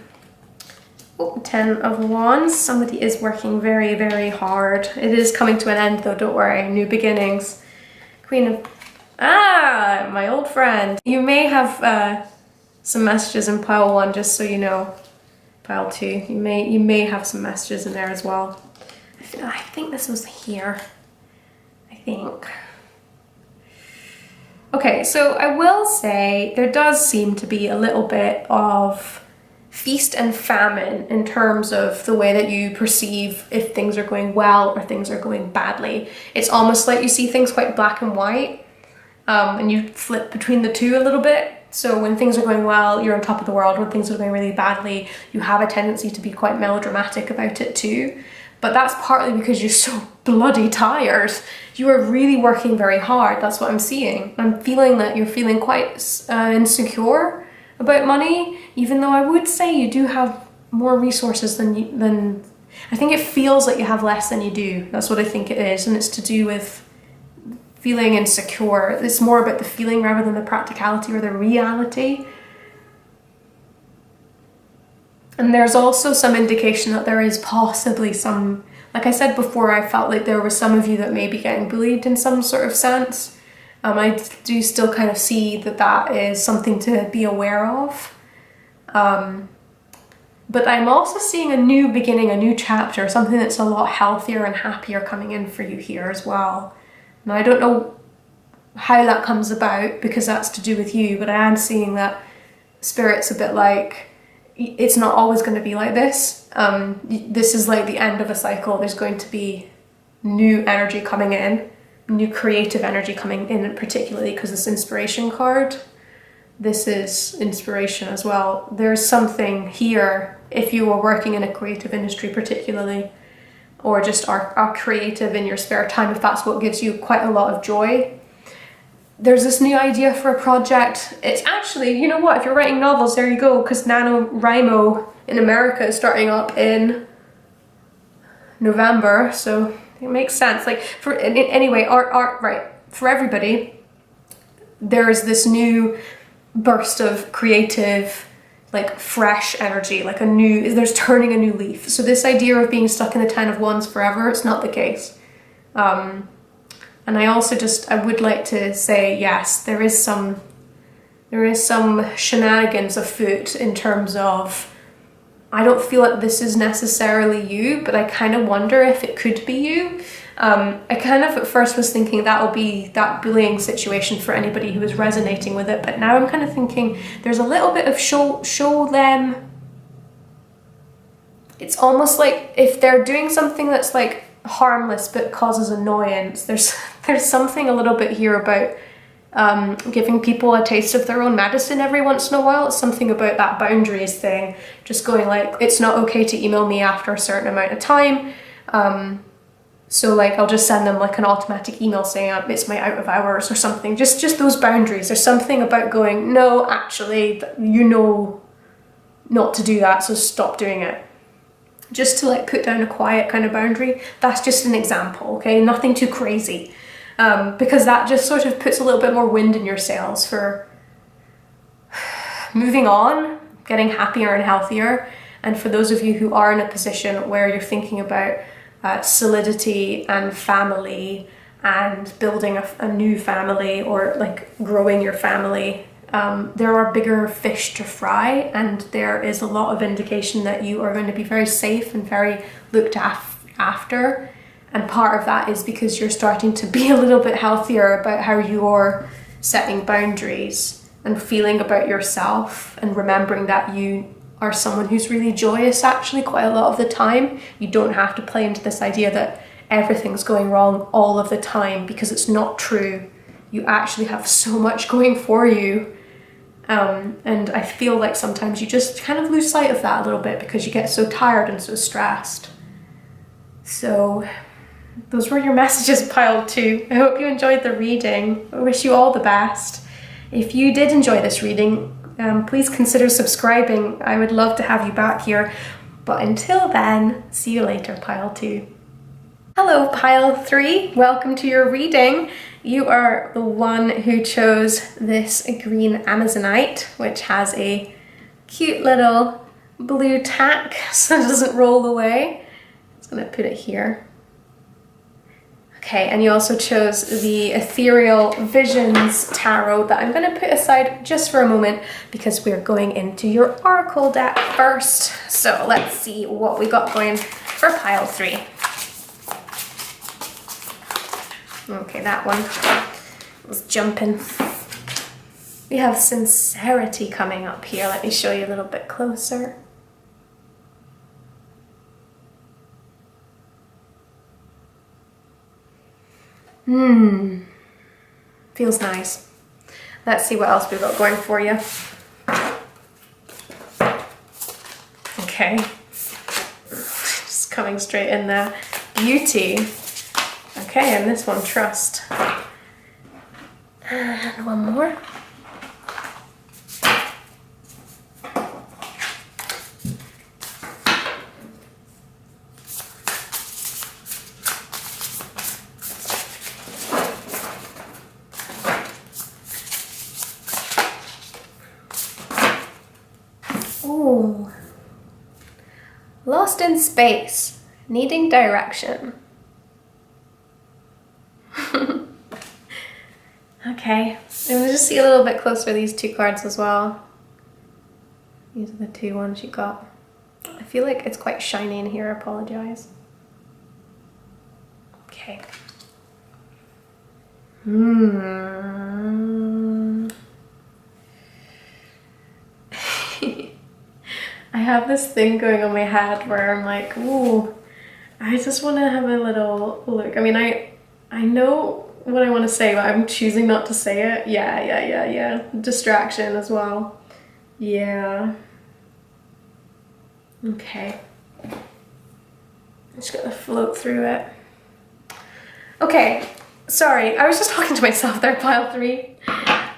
Oh, 10 of Wands. Somebody is working very, very hard. It is coming to an end though, don't worry. New beginnings. Queen of... Ah, my old friend. You may have some messages in pile 1, just so you know. Pile 2. You may have some messages in there as well. I think this was here. I think. Okay, so I will say there does seem to be a little bit of feast and famine in terms of the way that you perceive if things are going well or things are going badly. It's almost like you see things quite black and white, and you flip between the two a little bit. So when things are going well, you're on top of the world. When things are going really badly, you have a tendency to be quite melodramatic about it too. But that's partly because you're so bloody tired. You are really working very hard. That's what I'm seeing. I'm feeling that you're feeling quite insecure about money, even though I would say you do have more resources than I think it feels like you have less than you do. That's what I think it is, and it's to do with feeling insecure. It's more about the feeling rather than the practicality or the reality. And there's also some indication that there is possibly some, like I said before, I felt like there was some of you that may be getting bullied in some sort of sense. I do still kind of see that that is something to be aware of. But I'm also seeing a new beginning, a new chapter, something that's a lot healthier and happier coming in for you here as well. Now, I don't know how that comes about because that's to do with you, but I am seeing that Spirit's a bit like, it's not always going to be like this. This is like the end of a cycle. There's going to be new energy coming in, new creative energy coming in, particularly because this inspiration card, this is inspiration as well. There's something here, if you were working in a creative industry particularly, or just are creative in your spare time, if that's what gives you quite a lot of joy. There's this new idea for a project. It's actually, you know what, if you're writing novels, there you go, because NaNoWriMo in America is starting up in November, so it makes sense. Like, anyway, art, right, for everybody, there's this new burst of creative, like fresh energy, like there's turning a new leaf. So this idea of being stuck in the 10 of Wands forever, it's not the case. And I also I would like to say, yes, there is some shenanigans afoot in terms of, I don't feel like this is necessarily you, but I kind of wonder if it could be you. I kind of at first was thinking that will be that bullying situation for anybody who is resonating with it, but now I'm kind of thinking there's a little bit of show them. It's almost like if they're doing something that's like harmless but causes annoyance, there's something a little bit here about giving people a taste of their own medicine every once in a while. It's something about that boundaries thing, just going like, it's not okay to email me after a certain amount of time. So like I'll just send them like an automatic email saying it's my out of hours or something. Just those boundaries. There's something about going, no, actually, you know not to do that, so stop doing it. Just to like put down a quiet kind of boundary. That's just an example, okay? Nothing too crazy. Because that just sort of puts a little bit more wind in your sails for moving on, getting happier and healthier. And for those of you who are in a position where you're thinking about solidity and family and building a new family or like growing your family, there are bigger fish to fry, and there is a lot of indication that you are going to be very safe and very looked after. And part of that is because you're starting to be a little bit healthier about how you're setting boundaries and feeling about yourself, and remembering that you are someone who's really joyous actually quite a lot of the time. You don't have to play into this idea that everything's going wrong all of the time, because it's not true. You actually have so much going for you. And I feel like sometimes you just kind of lose sight of that a little bit because you get so tired and so stressed. So those were your messages, pile 2. I hope you enjoyed the reading. I wish you all the best. If you did enjoy this reading, please consider subscribing. I would love to have you back here. But until then, see you later, pile 2. Hello, pile 3. Welcome to your reading. You are the one who chose this green Amazonite, which has a cute little blue tack so it doesn't roll away. I'm just going to put it here. Okay, and you also chose the Ethereal Visions Tarot that I'm going to put aside just for a moment because we're going into your Oracle deck first. So let's see what we got going for pile 3. Okay, that one was jumping. We have Sincerity coming up here. Let me show you a little bit closer. Feels nice. Let's see what else we've got going for you. Okay. Just coming straight in there. Beauty. Okay, and this one, Trust. And one more. Ooh. Lost in space, needing direction. Okay, and we'll just see a little bit closer these 2 cards as well. These are the 2 ones you got. I feel like it's quite shiny in here, I apologize. Okay. I have this thing going on my head where I'm like, ooh, I just want to have a little look. I mean, I know what I want to say, but I'm choosing not to say it. Yeah. Distraction as well. Yeah. Okay. I'm just gonna float through it. Okay, sorry, I was just talking to myself there, pile 3.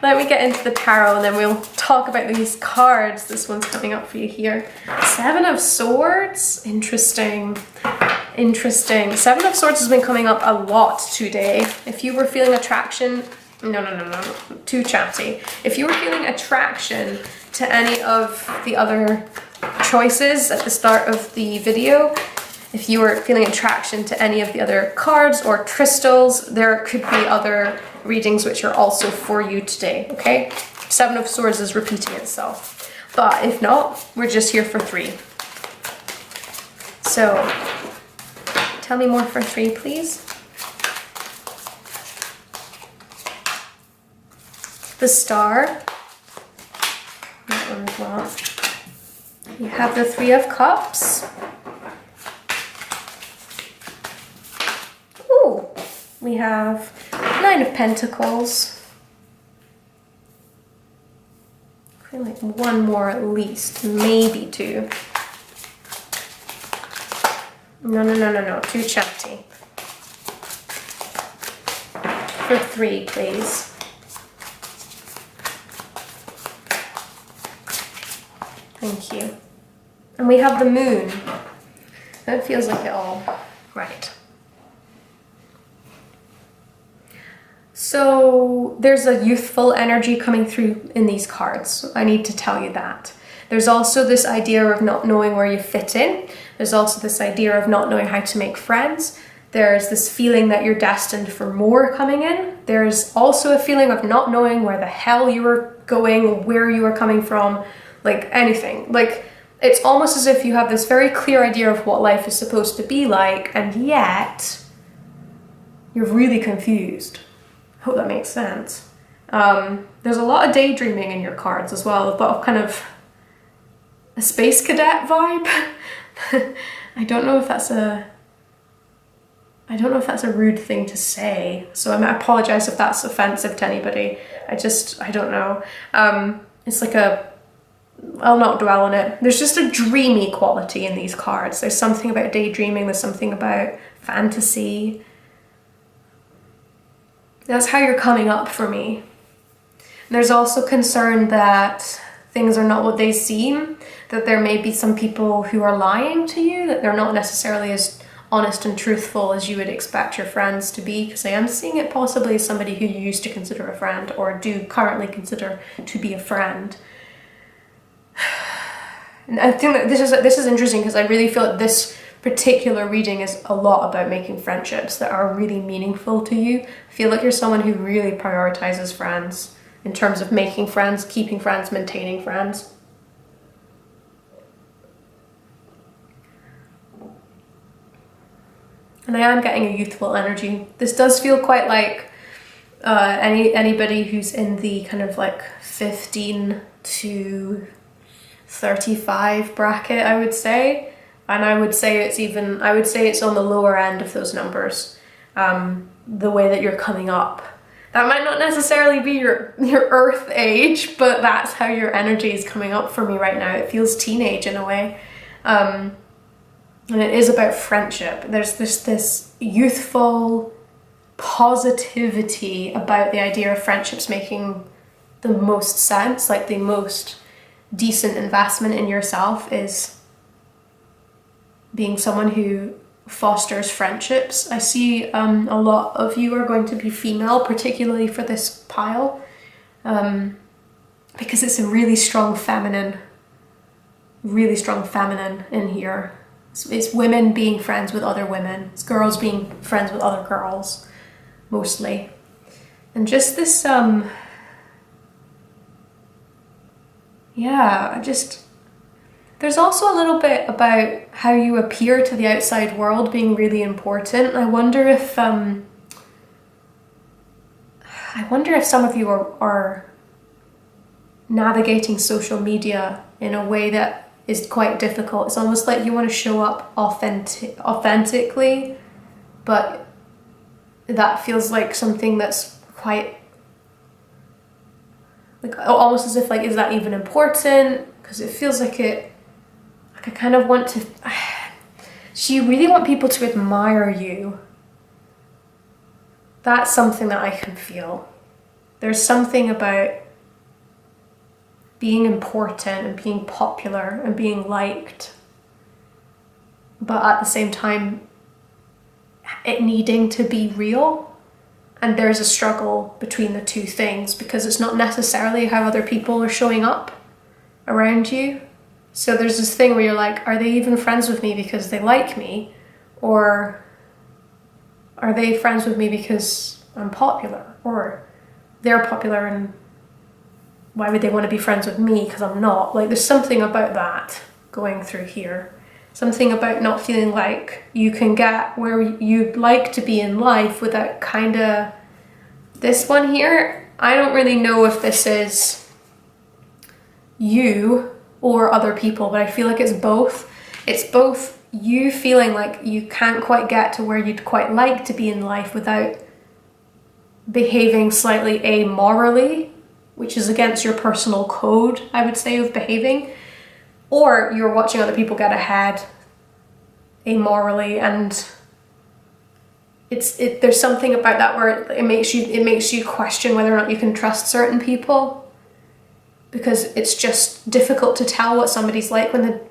Let me get into the tarot and then we'll talk about these cards. This one's coming up for you here. 7 of Swords. Interesting. Interesting. 7 of Swords has been coming up a lot today. If you were feeling attraction, no, too chatty. If you were feeling attraction to any of the other choices at the start of the video, if you were feeling attraction to any of the other cards or crystals, there could be other readings which are also for you today, okay? 7 of Swords is repeating itself. But if not, we're just here for 3. So, tell me more for 3, please. The Star. That one as well. You have the 3 of Cups. Ooh, we have 9 of Pentacles. feel like one more at least, maybe two. No, too chatty. For three, please. Thank you. And we have the moon. That feels like it all. Right. So there's a youthful energy coming through in these cards. I need to tell you that. There's also this idea of not knowing where you fit in. There's also this idea of not knowing how to make friends. There's this feeling that you're destined for more coming in. There's also a feeling of not knowing where the hell you were going, where you were coming from, like anything. Like, it's almost as if you have this very clear idea of what life is supposed to be like, and yet you're really confused. Hope that makes sense. There's a lot of daydreaming in your cards as well, but kind of a space cadet vibe. I don't know if that's a rude thing to say, so I apologize if that's offensive to anybody. I don't know. It's like I'll not dwell on it. There's just a dreamy quality in these cards. There's something about daydreaming, there's something about fantasy. That's how you're coming up for me. There's also concern that things are not what they seem, that there may be some people who are lying to you, that they're not necessarily as honest and truthful as you would expect your friends to be, because I am seeing it possibly as somebody who you used to consider a friend or do currently consider to be a friend. And I think that this is interesting because I really feel that this particular reading is a lot about making friendships that are really meaningful to you. I feel like you're someone who really prioritizes friends in terms of making friends, keeping friends, maintaining friends. And I am getting a youthful energy. This does feel quite like anybody who's in the kind of like 15 to 35 bracket, I would say. And I would say it's on the lower end of those numbers, the way that you're coming up. That might not necessarily be your earth age, but that's how your energy is coming up for me right now. It feels teenage in a way. And it is about friendship. There's this youthful positivity about the idea of friendships making the most sense, like the most decent investment in yourself is being someone who fosters friendships. I see a lot of you are going to be female, particularly for this pile, because it's a really strong feminine in here. It's women being friends with other women. It's girls being friends with other girls, mostly. And just this, there's also a little bit about how you appear to the outside world being really important. I wonder if some of you are navigating social media in a way that is quite difficult. It's almost like you want to show up authentically, but that feels like something that's quite like almost as if like, is that even important? Because it feels like I kind of want to. So you really want people to admire you. That's something that I can feel. There's something about being important and being popular and being liked, but at the same time it needing to be real. And there's a struggle between the two things because it's not necessarily how other people are showing up around you. So there's this thing where you're like, are they even friends with me because they like me? Or are they friends with me because I'm popular? Or they're popular and why would they want to be friends with me because I'm not? Like, there's something about that going through here. Something about not feeling like you can get where you'd like to be in life without kind of... This one here, I don't really know if this is you or other people, but I feel like it's both. It's both you feeling like you can't quite get to where you'd quite like to be in life without behaving slightly amorally, which is against your personal code, I would say, of behaving, or you're watching other people get ahead amorally, and there's something about that where it makes you question whether or not you can trust certain people, because it's just difficult to tell what somebody's like when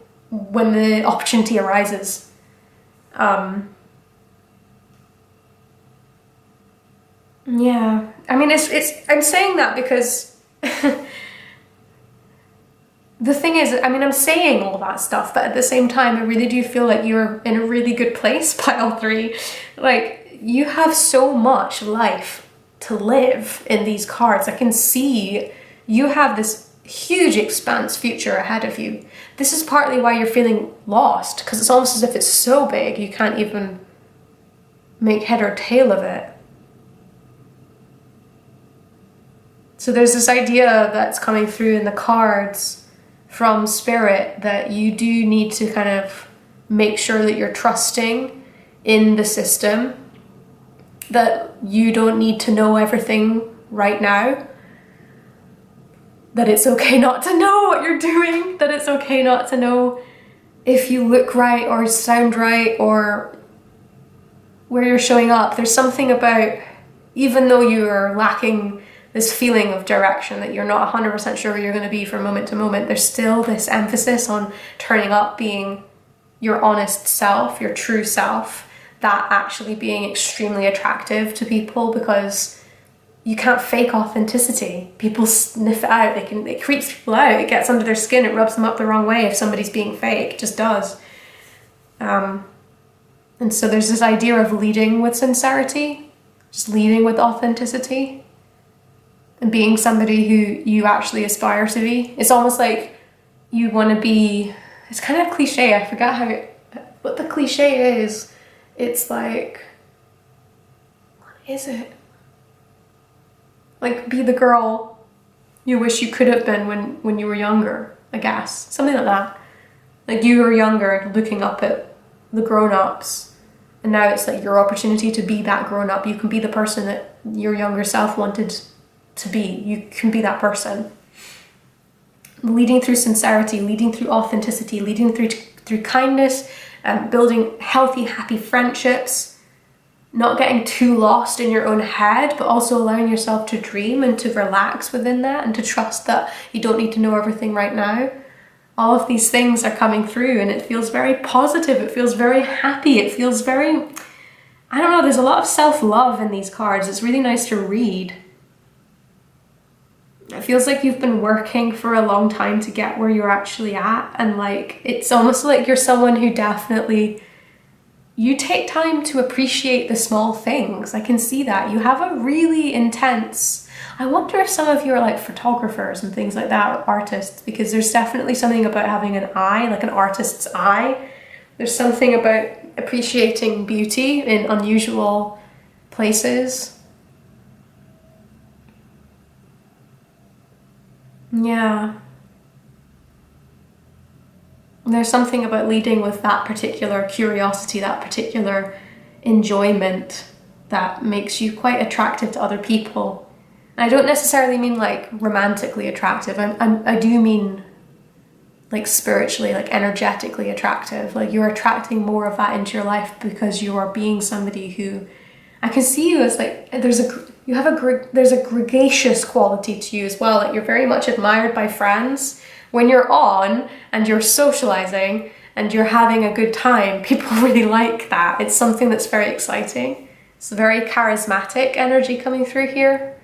the opportunity arises. Yeah, I mean, I'm saying that because the thing is, I mean, I'm saying all that stuff, but at the same time, I really do feel like you're in a really good place, pile 3. Like, you have so much life to live in these cards. I can see you have this huge expanse future ahead of you. This is partly why you're feeling lost, because it's almost as if it's so big you can't even make head or tail of it. So there's this idea that's coming through in the cards from Spirit that you do need to kind of make sure that you're trusting in the system, that you don't need to know everything right now, that it's okay not to know what you're doing, that it's okay not to know if you look right or sound right or where you're showing up. There's something about, even though you're lacking this feeling of direction, that you're not 100% sure where you're going to be from moment to moment, there's still this emphasis on turning up, being your honest self, your true self, that actually being extremely attractive to people, because you can't fake authenticity. People sniff it out. It creeps people out. It gets under their skin. It rubs them up the wrong way if somebody's being fake. It just does. And so there's this idea of leading with sincerity, just leading with authenticity, and being somebody who you actually aspire to be. It's almost like you want to be, it's kind of cliche, I forgot what the cliche is. It's like, what is it? Like, be the girl you wish you could have been when you were younger, I guess. Something like that. Like, you were younger looking up at the grown-ups, and now it's like your opportunity to be that grown-up. You can be the person that your younger self wanted to be. You can be that person. Leading through sincerity, leading through authenticity, leading through kindness, building healthy, happy friendships, not getting too lost in your own head, but also allowing yourself to dream and to relax within that and to trust that you don't need to know everything right now. All of these things are coming through, and it feels very positive. It feels very happy. It feels very, I don't know, there's a lot of self-love in these cards. It's really nice to read. It feels like you've been working for a long time to get where you're actually at, and like, it's almost like you're someone who definitely, you take time to appreciate the small things. I can see that. You have a really intense, I wonder if some of you are like photographers and things like that, or artists, because there's definitely something about having an eye, like an artist's eye. There's something about appreciating beauty in unusual places. Yeah. There's something about leading with that particular curiosity, that particular enjoyment, that makes you quite attractive to other people. And I don't necessarily mean like romantically attractive. I do mean like spiritually, like energetically attractive. Like, you're attracting more of that into your life because you are being somebody who, I can see you as like, there's a gregarious quality to you as well. Like, you're very much admired by friends. When you're on and you're socializing and you're having a good time, people really like that. It's something that's very exciting. It's a very charismatic energy coming through here.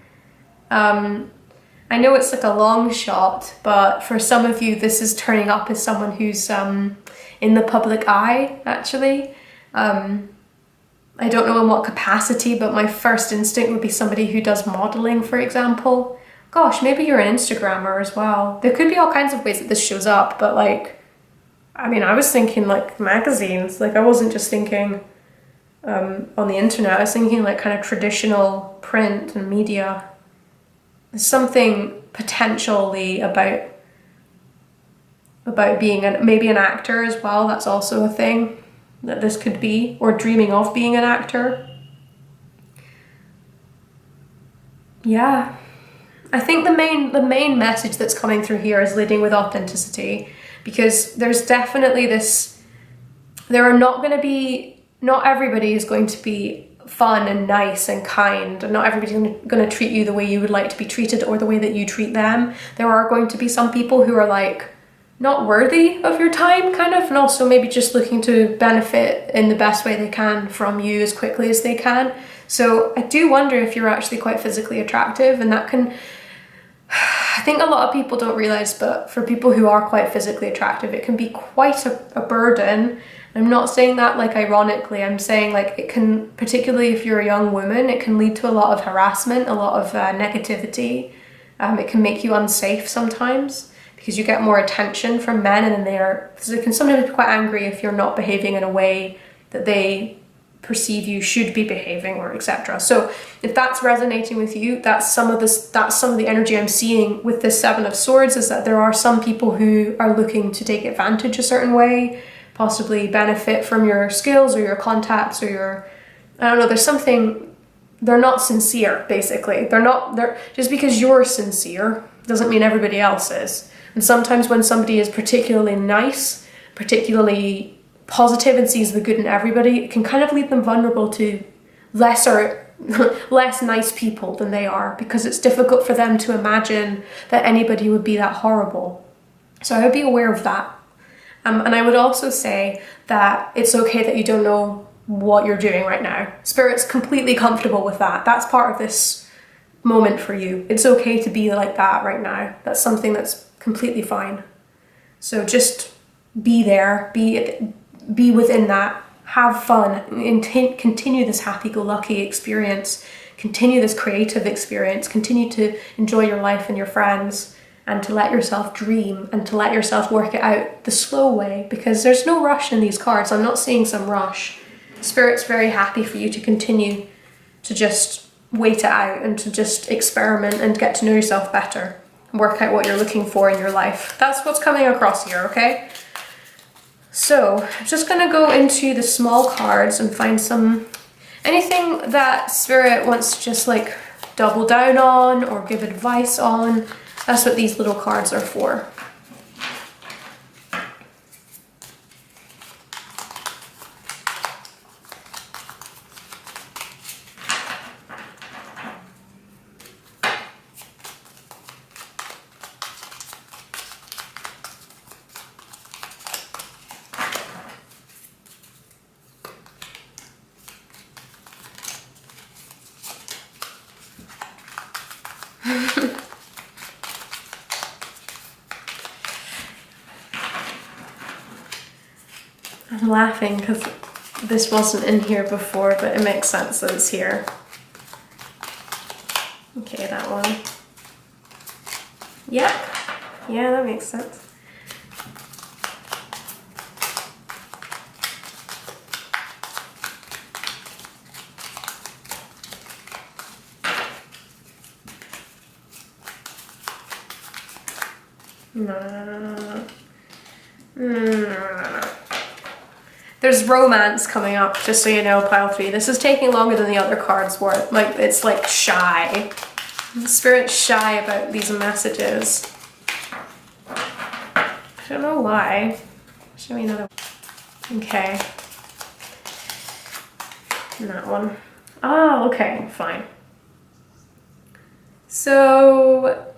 I know it's like a long shot, but for some of you, this is turning up as someone who's in the public eye, actually. I don't know in what capacity, but my first instinct would be somebody who does modeling, for example. Gosh, maybe you're an Instagrammer as well. There could be all kinds of ways that this shows up, but like, I mean, I was thinking like magazines. Like, I wasn't just thinking on the internet. I was thinking like kind of traditional print and media. There's something potentially about being maybe an actor as well. That's also a thing that this could be, or dreaming of being an actor. Yeah. I think the main message that's coming through here is leading with authenticity, because there's definitely this, not everybody is going to be fun and nice and kind, and not everybody's going to treat you the way you would like to be treated or the way that you treat them. There are going to be some people who are like not worthy of your time, kind of, and also maybe just looking to benefit in the best way they can from you as quickly as they can. So I do wonder if you're actually quite physically attractive, and that can, I think a lot of people don't realize, but for people who are quite physically attractive, it can be quite a burden. I'm not saying that like ironically, I'm saying like it can, particularly if you're a young woman, it can lead to a lot of harassment, a lot of negativity. It can make you unsafe sometimes because you get more attention from men, and they can sometimes be quite angry if you're not behaving in a way that they perceive you should be behaving, or etc. So if that's resonating with you, that's some of the energy I'm seeing with this Seven of Swords, is that there are some people who are looking to take advantage a certain way, possibly benefit from your skills or your contacts or your, I don't know, there's something, they're not sincere, basically. They're just because you're sincere doesn't mean everybody else is. And sometimes when somebody is particularly nice, particularly positive, and sees the good in everybody, it can kind of leave them vulnerable to less nice people than they are, because it's difficult for them to imagine that anybody would be that horrible. So I would be aware of that. And I would also say that it's okay that you don't know what you're doing right now. Spirit's completely comfortable with that. That's part of this moment for you. It's okay to be like that right now. That's something that's completely fine. So just be there, be within that, have fun, and continue this happy-go-lucky experience, continue this creative experience, continue to enjoy your life and your friends, and to let yourself dream and to let yourself work it out the slow way, because there's no rush in these cards. I'm not seeing some rush. Spirit's very happy for you to continue to just wait it out and to just experiment and get to know yourself better and work out what you're looking for in your life. That's what's coming across here, okay? So I'm just going to go into the small cards and find anything that Spirit wants to just like double down on or give advice on. That's what these little cards are for. I'm laughing because this wasn't in here before, but it makes sense that it's here. Okay, that one. Yep. Yeah, that makes sense. No. There's romance coming up, just so you know, pile 3. This is taking longer than the other cards were. Like, it's like shy. Spirit's shy about these messages. I don't know why. Show me another one. Okay. And that one. Oh, okay, fine. So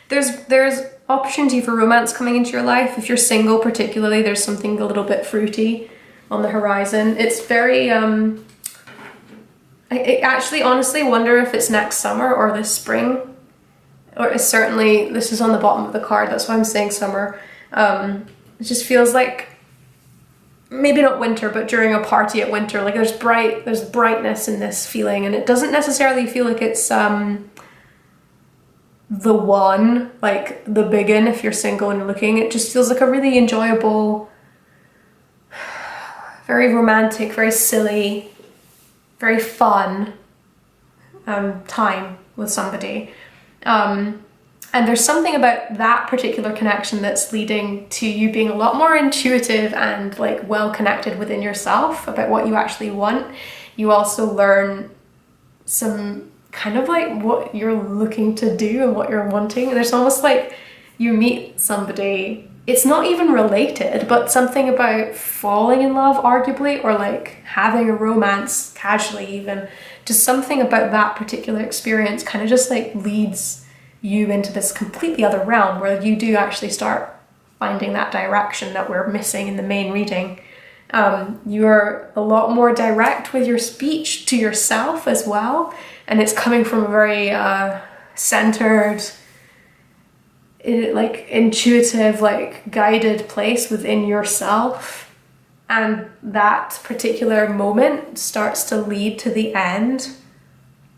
there's opportunity for romance coming into your life. If you're single particularly, there's something a little bit fruity on the horizon. It's very I actually honestly wonder if it's next summer or this spring, or it's certainly, this is on the bottom of the card, that's why I'm saying summer. It just feels like maybe not winter, but during a party at winter, like there's brightness in this feeling, and it doesn't necessarily feel like it's the one, like the big one if you're single and you're looking. It just feels like a really enjoyable, very romantic, very silly, very fun time with somebody. And there's something about that particular connection that's leading to you being a lot more intuitive and like well connected within yourself about what you actually want. You also learn some kind of like what you're looking to do and what you're wanting. There's almost like you meet somebody, it's not even related, but something about falling in love, arguably, or like having a romance casually, even just something about that particular experience kind of just like leads you into this completely other realm where you do actually start finding that direction that we're missing in the main reading. You're a lot more direct with your speech to yourself as well, and it's coming from a very centered, like intuitive, like guided place within yourself. And that particular moment starts to lead to the end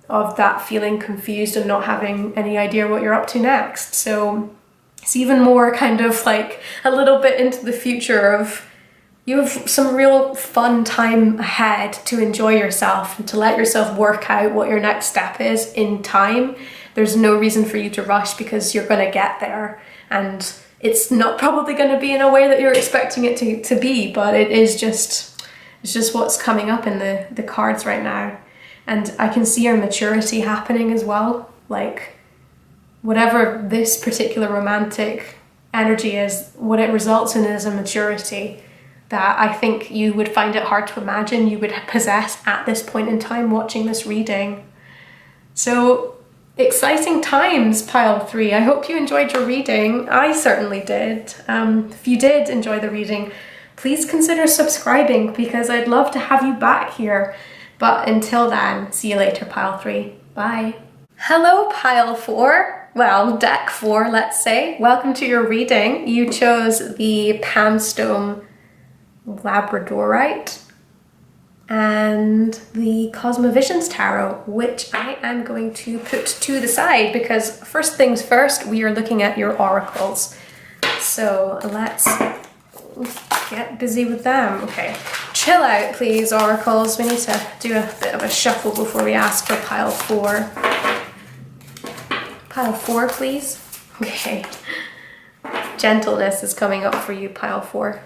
of that feeling confused and not having any idea what you're up to next. So it's even more kind of like a little bit into the future of you have some real fun time ahead to enjoy yourself and to let yourself work out what your next step is in time. There's no reason for you to rush because you're going to get there, and it's not probably going to be in a way that you're expecting it to be, but it's just what's coming up in the cards right now. And I can see your maturity happening as well. Like whatever this particular romantic energy is, what it results in is a maturity that I think you would find it hard to imagine you would possess at this point in time watching this reading. So exciting times, pile 3. I hope you enjoyed your reading. I certainly did. If you did enjoy the reading, please consider subscribing because I'd love to have you back here. But until then, see you later, pile 3. Bye. Hello, pile 4. Well, deck 4, let's say. Welcome to your reading. You chose the Pamstone Labradorite and the Cosmovisions Tarot, which I am going to put to the side because first things first, we are looking at your oracles. So let's get busy with them. Okay, chill out please, oracles. We need to do a bit of a shuffle before we ask for pile 4. Pile 4, please. Okay. Gentleness is coming up for you, pile 4.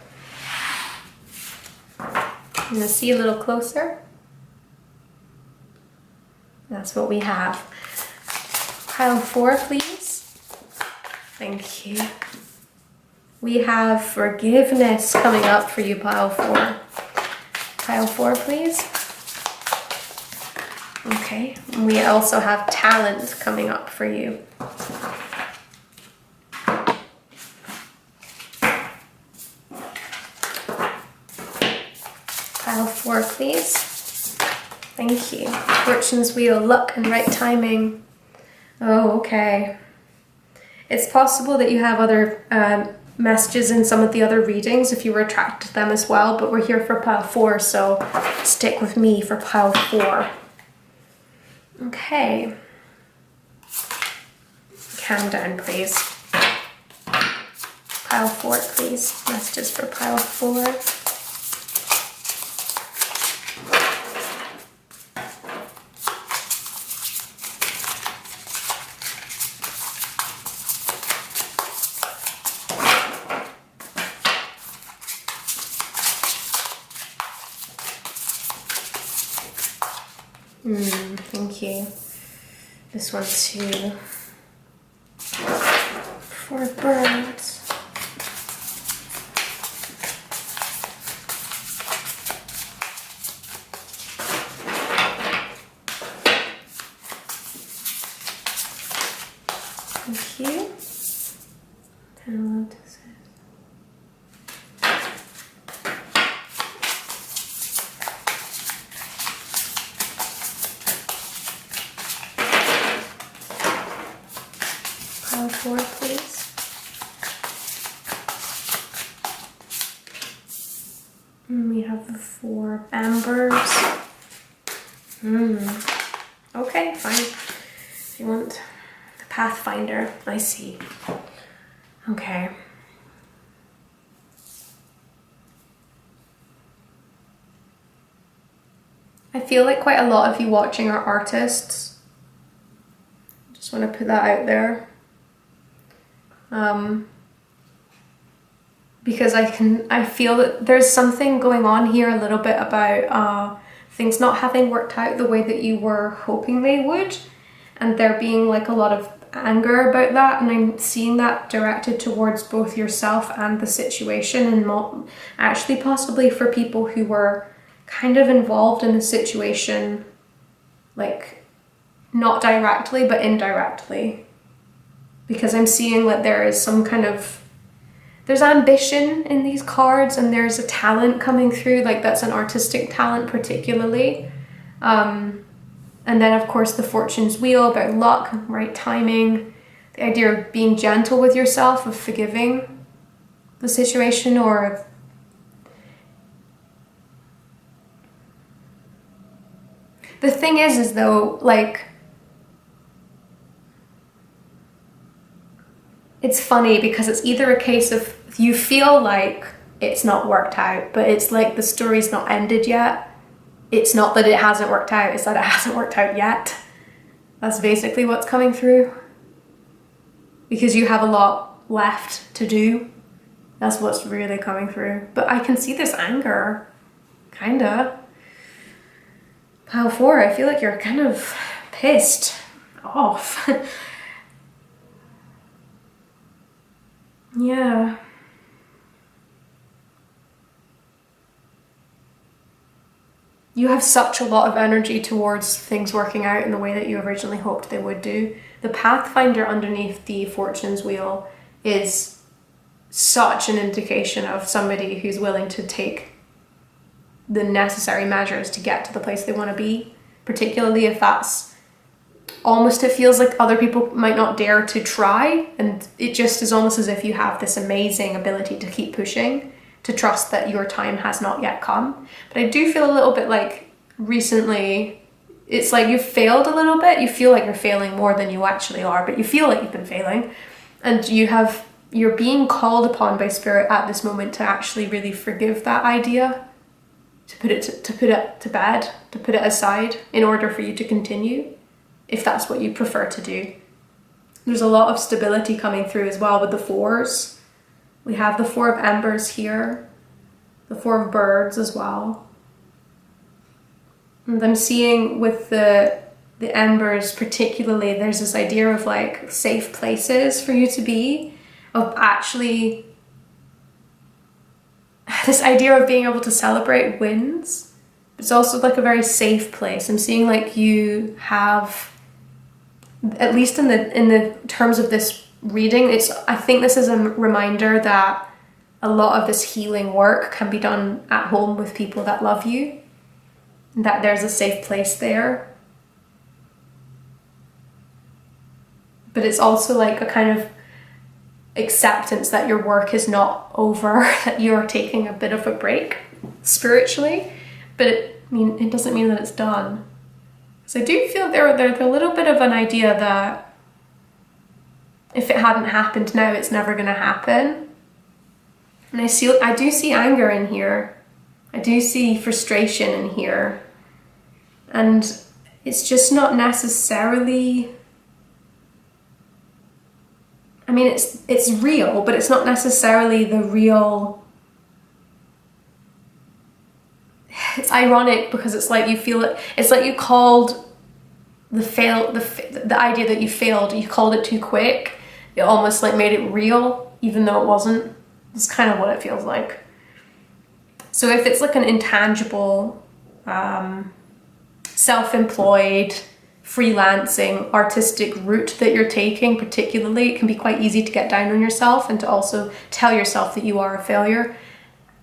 I'm going to see a little closer. That's what we have. Pile 4, please. Thank you. We have forgiveness coming up for you, pile 4. Pile 4, please. Okay. We also have talent coming up for you. Pile 4, please. Thank you. Fortune's wheel, luck and right timing. Oh, okay. It's possible that you have other messages in some of the other readings if you were attracted to them as well, but we're here for pile 4, so stick with me for pile 4. Okay. Calm down, please. Pile 4, please. Messages for pile 4. Thank you. This one too. For birds. Thank you. And lotuses. Pile 4, please. And we have the 4 ambers. Okay, fine. You want the Pathfinder, I see. Okay. I feel like quite a lot of you watching are artists. Just want to put that out there. Because I feel that there's something going on here a little bit about things not having worked out the way that you were hoping they would. and there being like a lot of anger about that, and I'm seeing that directed towards both yourself and the situation, and actually possibly for people who were kind of involved in the situation, like not directly but indirectly, because I'm seeing that there is some kind of, there's ambition in these cards, and there's a talent coming through, like that's an artistic talent particularly. And then of course the fortune's wheel, about luck, right timing, the idea of being gentle with yourself, of forgiving the situation, or the thing is though, like, it's funny because it's either a case of you feel like it's not worked out, but it's like the story's not ended yet. It's not that it hasn't worked out, it's that it hasn't worked out yet. That's basically what's coming through. Because you have a lot left to do. That's what's really coming through. But I can see this anger, kinda. Pile 4, I feel like you're kind of pissed off. Yeah. You have such a lot of energy towards things working out in the way that you originally hoped they would do. The Pathfinder underneath the Fortune's Wheel is such an indication of somebody who's willing to take the necessary measures to get to the place they want to be, particularly if that's almost, it feels like other people might not dare to try, and it just is almost as if you have this amazing ability to keep pushing, to trust that your time has not yet come. But I do feel a little bit like recently, it's like you've failed a little bit. You feel like you're failing more than you actually are, but you feel like you've been failing. And you're being called upon by Spirit at this moment to actually really forgive that idea, to put it to bed, to put it aside in order for you to continue, if that's what you prefer to do. There's a lot of stability coming through as well with the 4s. We have the 4 of Embers here, the 4 of Birds as well. And I'm seeing with the Embers particularly, there's this idea of like safe places for you to be, of actually, this idea of being able to celebrate wins. It's also like a very safe place. I'm seeing like you have, at least in the terms of this reading, I think this is a reminder that a lot of this healing work can be done at home with people that love you, that there's a safe place there. But it's also like a kind of acceptance that your work is not over, that you're taking a bit of a break spiritually, but it doesn't mean that it's done. So I do feel there's a little bit of an idea that if it hadn't happened now, it's never going to happen. And I do see anger in here. I do see frustration in here. And it's just not necessarily, I mean, it's real, but it's not necessarily the real. It's ironic because it's like you feel it. It's like you called the idea that you failed, you called it too quick. It almost like made it real, even though it wasn't. It's kind of what it feels like. So if it's like an intangible, self-employed, freelancing, artistic route that you're taking, particularly, it can be quite easy to get down on yourself and to also tell yourself that you are a failure.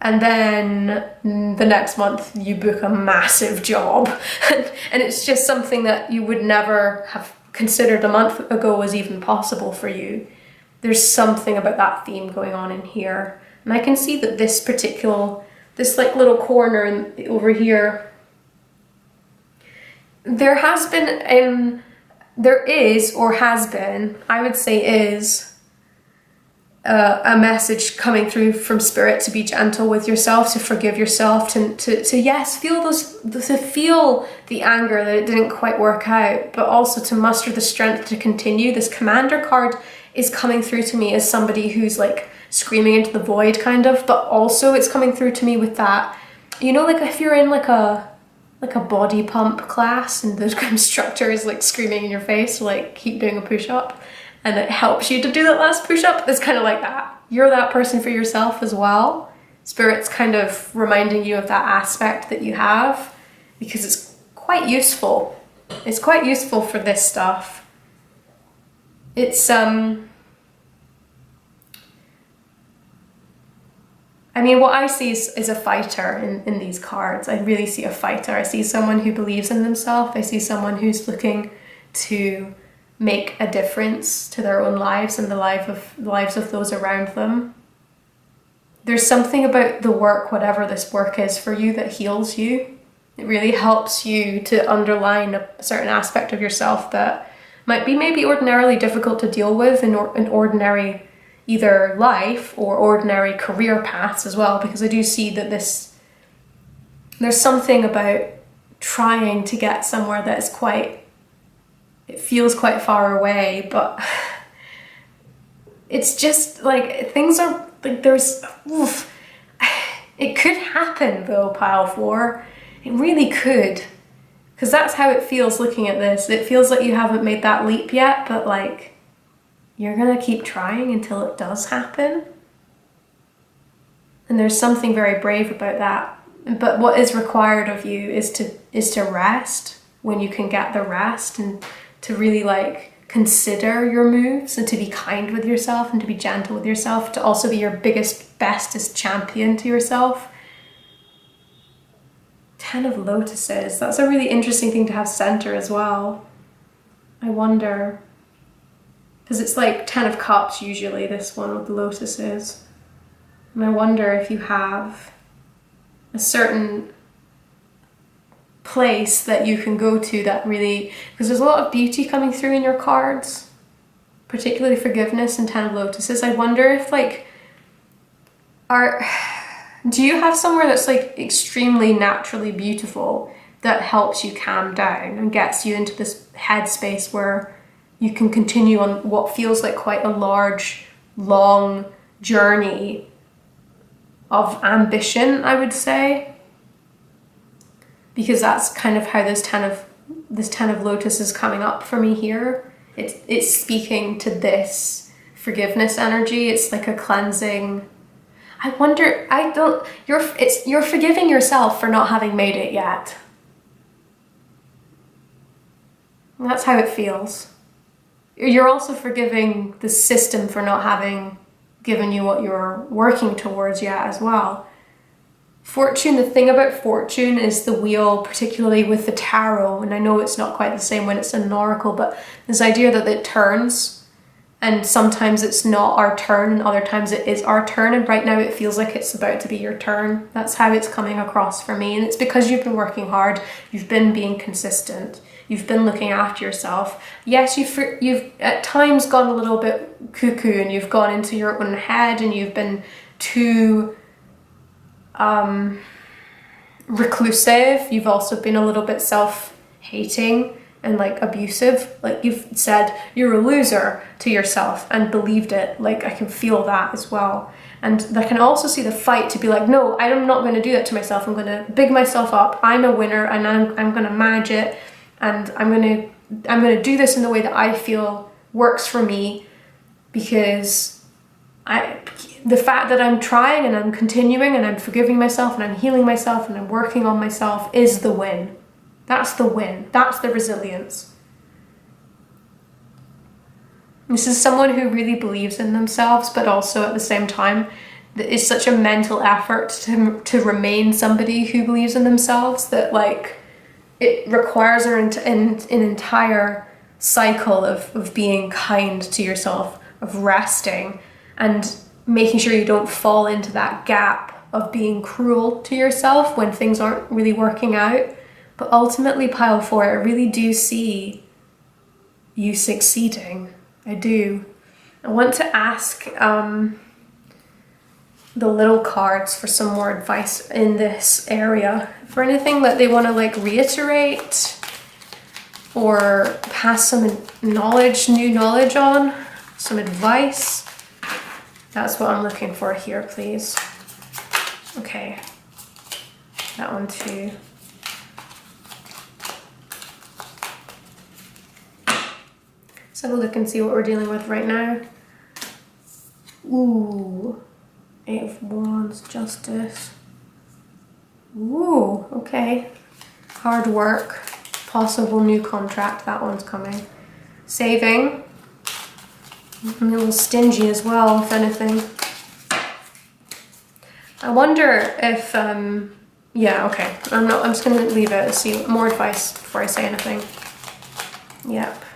And then the next month you book a massive job and it's just something that you would never have considered a month ago was even possible for you. There's something about that theme going on in here. And I can see that this like little corner over here, there is, or has been, I would say is, a message coming through from Spirit to be gentle with yourself, to forgive yourself, to yes, feel the anger that it didn't quite work out, but also to muster the strength to continue. This Commander card is coming through to me as somebody who's like screaming into the void kind of, but also it's coming through to me with that, you know, like if you're in like a like a body pump class and the instructor is like screaming in your face to like keep doing a push-up and it helps you to do that last push-up. It's kind of like that. You're that person for yourself as well. Spirit's kind of reminding you of that aspect that you have because it's quite useful. It's quite useful for this stuff. It's I mean, what I see is a fighter in these cards. I really see a fighter. I see someone who believes in themselves. I see someone who's looking to make a difference to their own lives and the lives of those around them. There's something about the work, whatever this work is for you, that heals you. It really helps you to underline a certain aspect of yourself that might be maybe ordinarily difficult to deal with in ordinary either life or ordinary career paths as well, because I do see that there's something about trying to get somewhere that is it feels quite far away, but it's just like things are like it could happen though, pile 4. It really could, because that's how it feels looking at this. It feels like you haven't made that leap yet, but like you're gonna keep trying until it does happen. And there's something very brave about that. But what is required of you is to rest when you can get the rest, and to really like consider your moves and to be kind with yourself and to be gentle with yourself, to also be your biggest, bestest champion to yourself. 10 of Lotuses. That's a really interesting thing to have center as well. I wonder, because it's like 10 of Cups usually, this one with the Lotuses. And I wonder if you have a certain place that you can go to that really, because there's a lot of beauty coming through in your cards, particularly forgiveness and 10 of Lotuses. I wonder if like, do you have somewhere that's like extremely naturally beautiful that helps you calm down and gets you into this headspace where you can continue on what feels like quite a large, long journey of ambition, I would say? Because that's kind of how this 10 of Lotus is coming up for me here. It's speaking to this forgiveness energy. It's like a cleansing. I wonder, you're forgiving yourself for not having made it yet. That's how it feels. You're also forgiving the system for not having given you what you're working towards yet as well. Fortune, the thing about fortune is the wheel, particularly with the tarot, and I know it's not quite the same when it's an oracle, but this idea that it turns, and sometimes it's not our turn and other times it is our turn, and right now it feels like it's about to be your turn. That's how it's coming across for me, and it's because you've been working hard, you've been being consistent, you've been looking after yourself. Yes, you've at times gone a little bit cuckoo and you've gone into your own head and you've been too reclusive. You've also been a little bit self-hating and like abusive. Like you've said you're a loser to yourself and believed it. Like I can feel that as well. And I can also see the fight to be like, no, I'm not going to do that to myself. I'm going to big myself up. I'm a winner and I'm going to manage it. And I'm going to do this in the way that I feel works for me, because the fact that I'm trying and I'm continuing and I'm forgiving myself and I'm healing myself and I'm working on myself is the win. That's the win. That's the resilience. This is someone who really believes in themselves, but also at the same time, it's such a mental effort to remain somebody who believes in themselves that like it requires an entire cycle of being kind to yourself, of resting and making sure you don't fall into that gap of being cruel to yourself when things aren't really working out. But ultimately, pile 4, I really do see you succeeding. I do. I want to ask the little cards for some more advice in this area, for anything that they want to like reiterate or pass some knowledge, new knowledge on, some advice. That's what I'm looking for here, please. Okay, that one too. Let's have a look and see what we're dealing with right now. Ooh, 8 of Wands, Justice. Ooh, okay. Hard work, possible new contract, that one's coming. Saving. I'm a little stingy as well, if anything. I wonder if, yeah, okay. I'm just gonna leave it and see more advice before I say anything. Yep.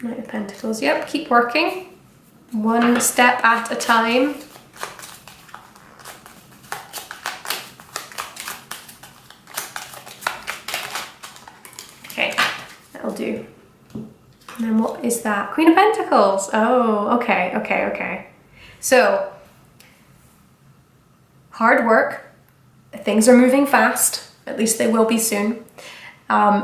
Knight of Pentacles, yep, keep working. One step at a time. Okay, that'll do. And then what is that? Queen of Pentacles. Oh, okay. So, hard work. Things are moving fast. At least they will be soon.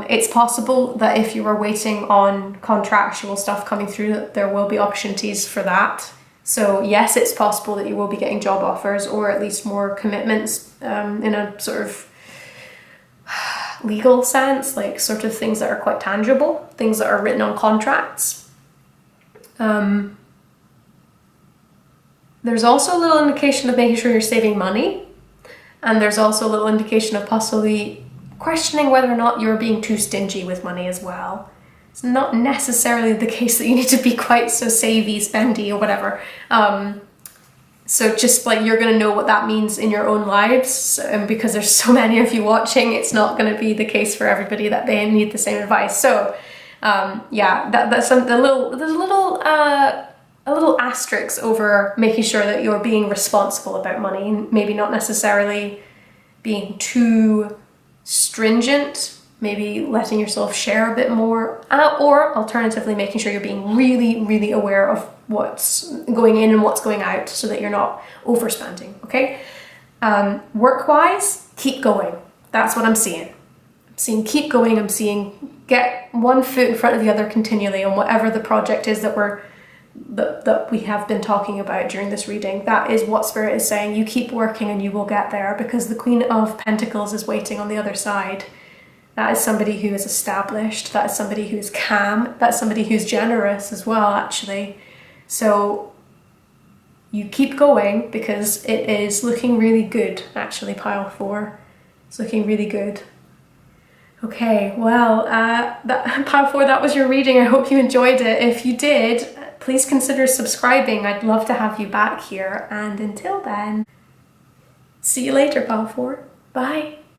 It's possible that if you were waiting on contractual stuff coming through, that there will be opportunities for that. So yes, it's possible that you will be getting job offers or at least more commitments in a sort of legal sense, like sort of things that are quite tangible, things that are written on contracts. There's also a little indication of making sure you're saving money, and there's also a little indication of possibly questioning whether or not you're being too stingy with money as well. It's not necessarily the case that you need to be quite so savvy, spendy, or whatever. So just like you're going to know what that means in your own lives, and because there's so many of you watching, it's not going to be the case for everybody that they need the same advice. So yeah, there's a little asterisk over making sure that you're being responsible about money, and maybe not necessarily being too stringent, maybe letting yourself share a bit more, or alternatively making sure you're being really aware of what's going in and what's going out so that you're not overspending, okay? Work-wise, keep going. That's what I'm seeing. I'm seeing keep going. I'm seeing get one foot in front of the other continually on whatever the project is that we have been talking about during this reading. That is what Spirit is saying. You keep working and you will get there, because the Queen of Pentacles is waiting on the other side. That is somebody who is established. That is somebody who's calm. That's somebody who's generous as well, actually. So you keep going, because it is looking really good, actually, pile 4. It's looking really good. Okay, well, pile 4, that was your reading. I hope you enjoyed it. If you did, please consider subscribing. I'd love to have you back here. And until then, see you later, pile 4. Bye.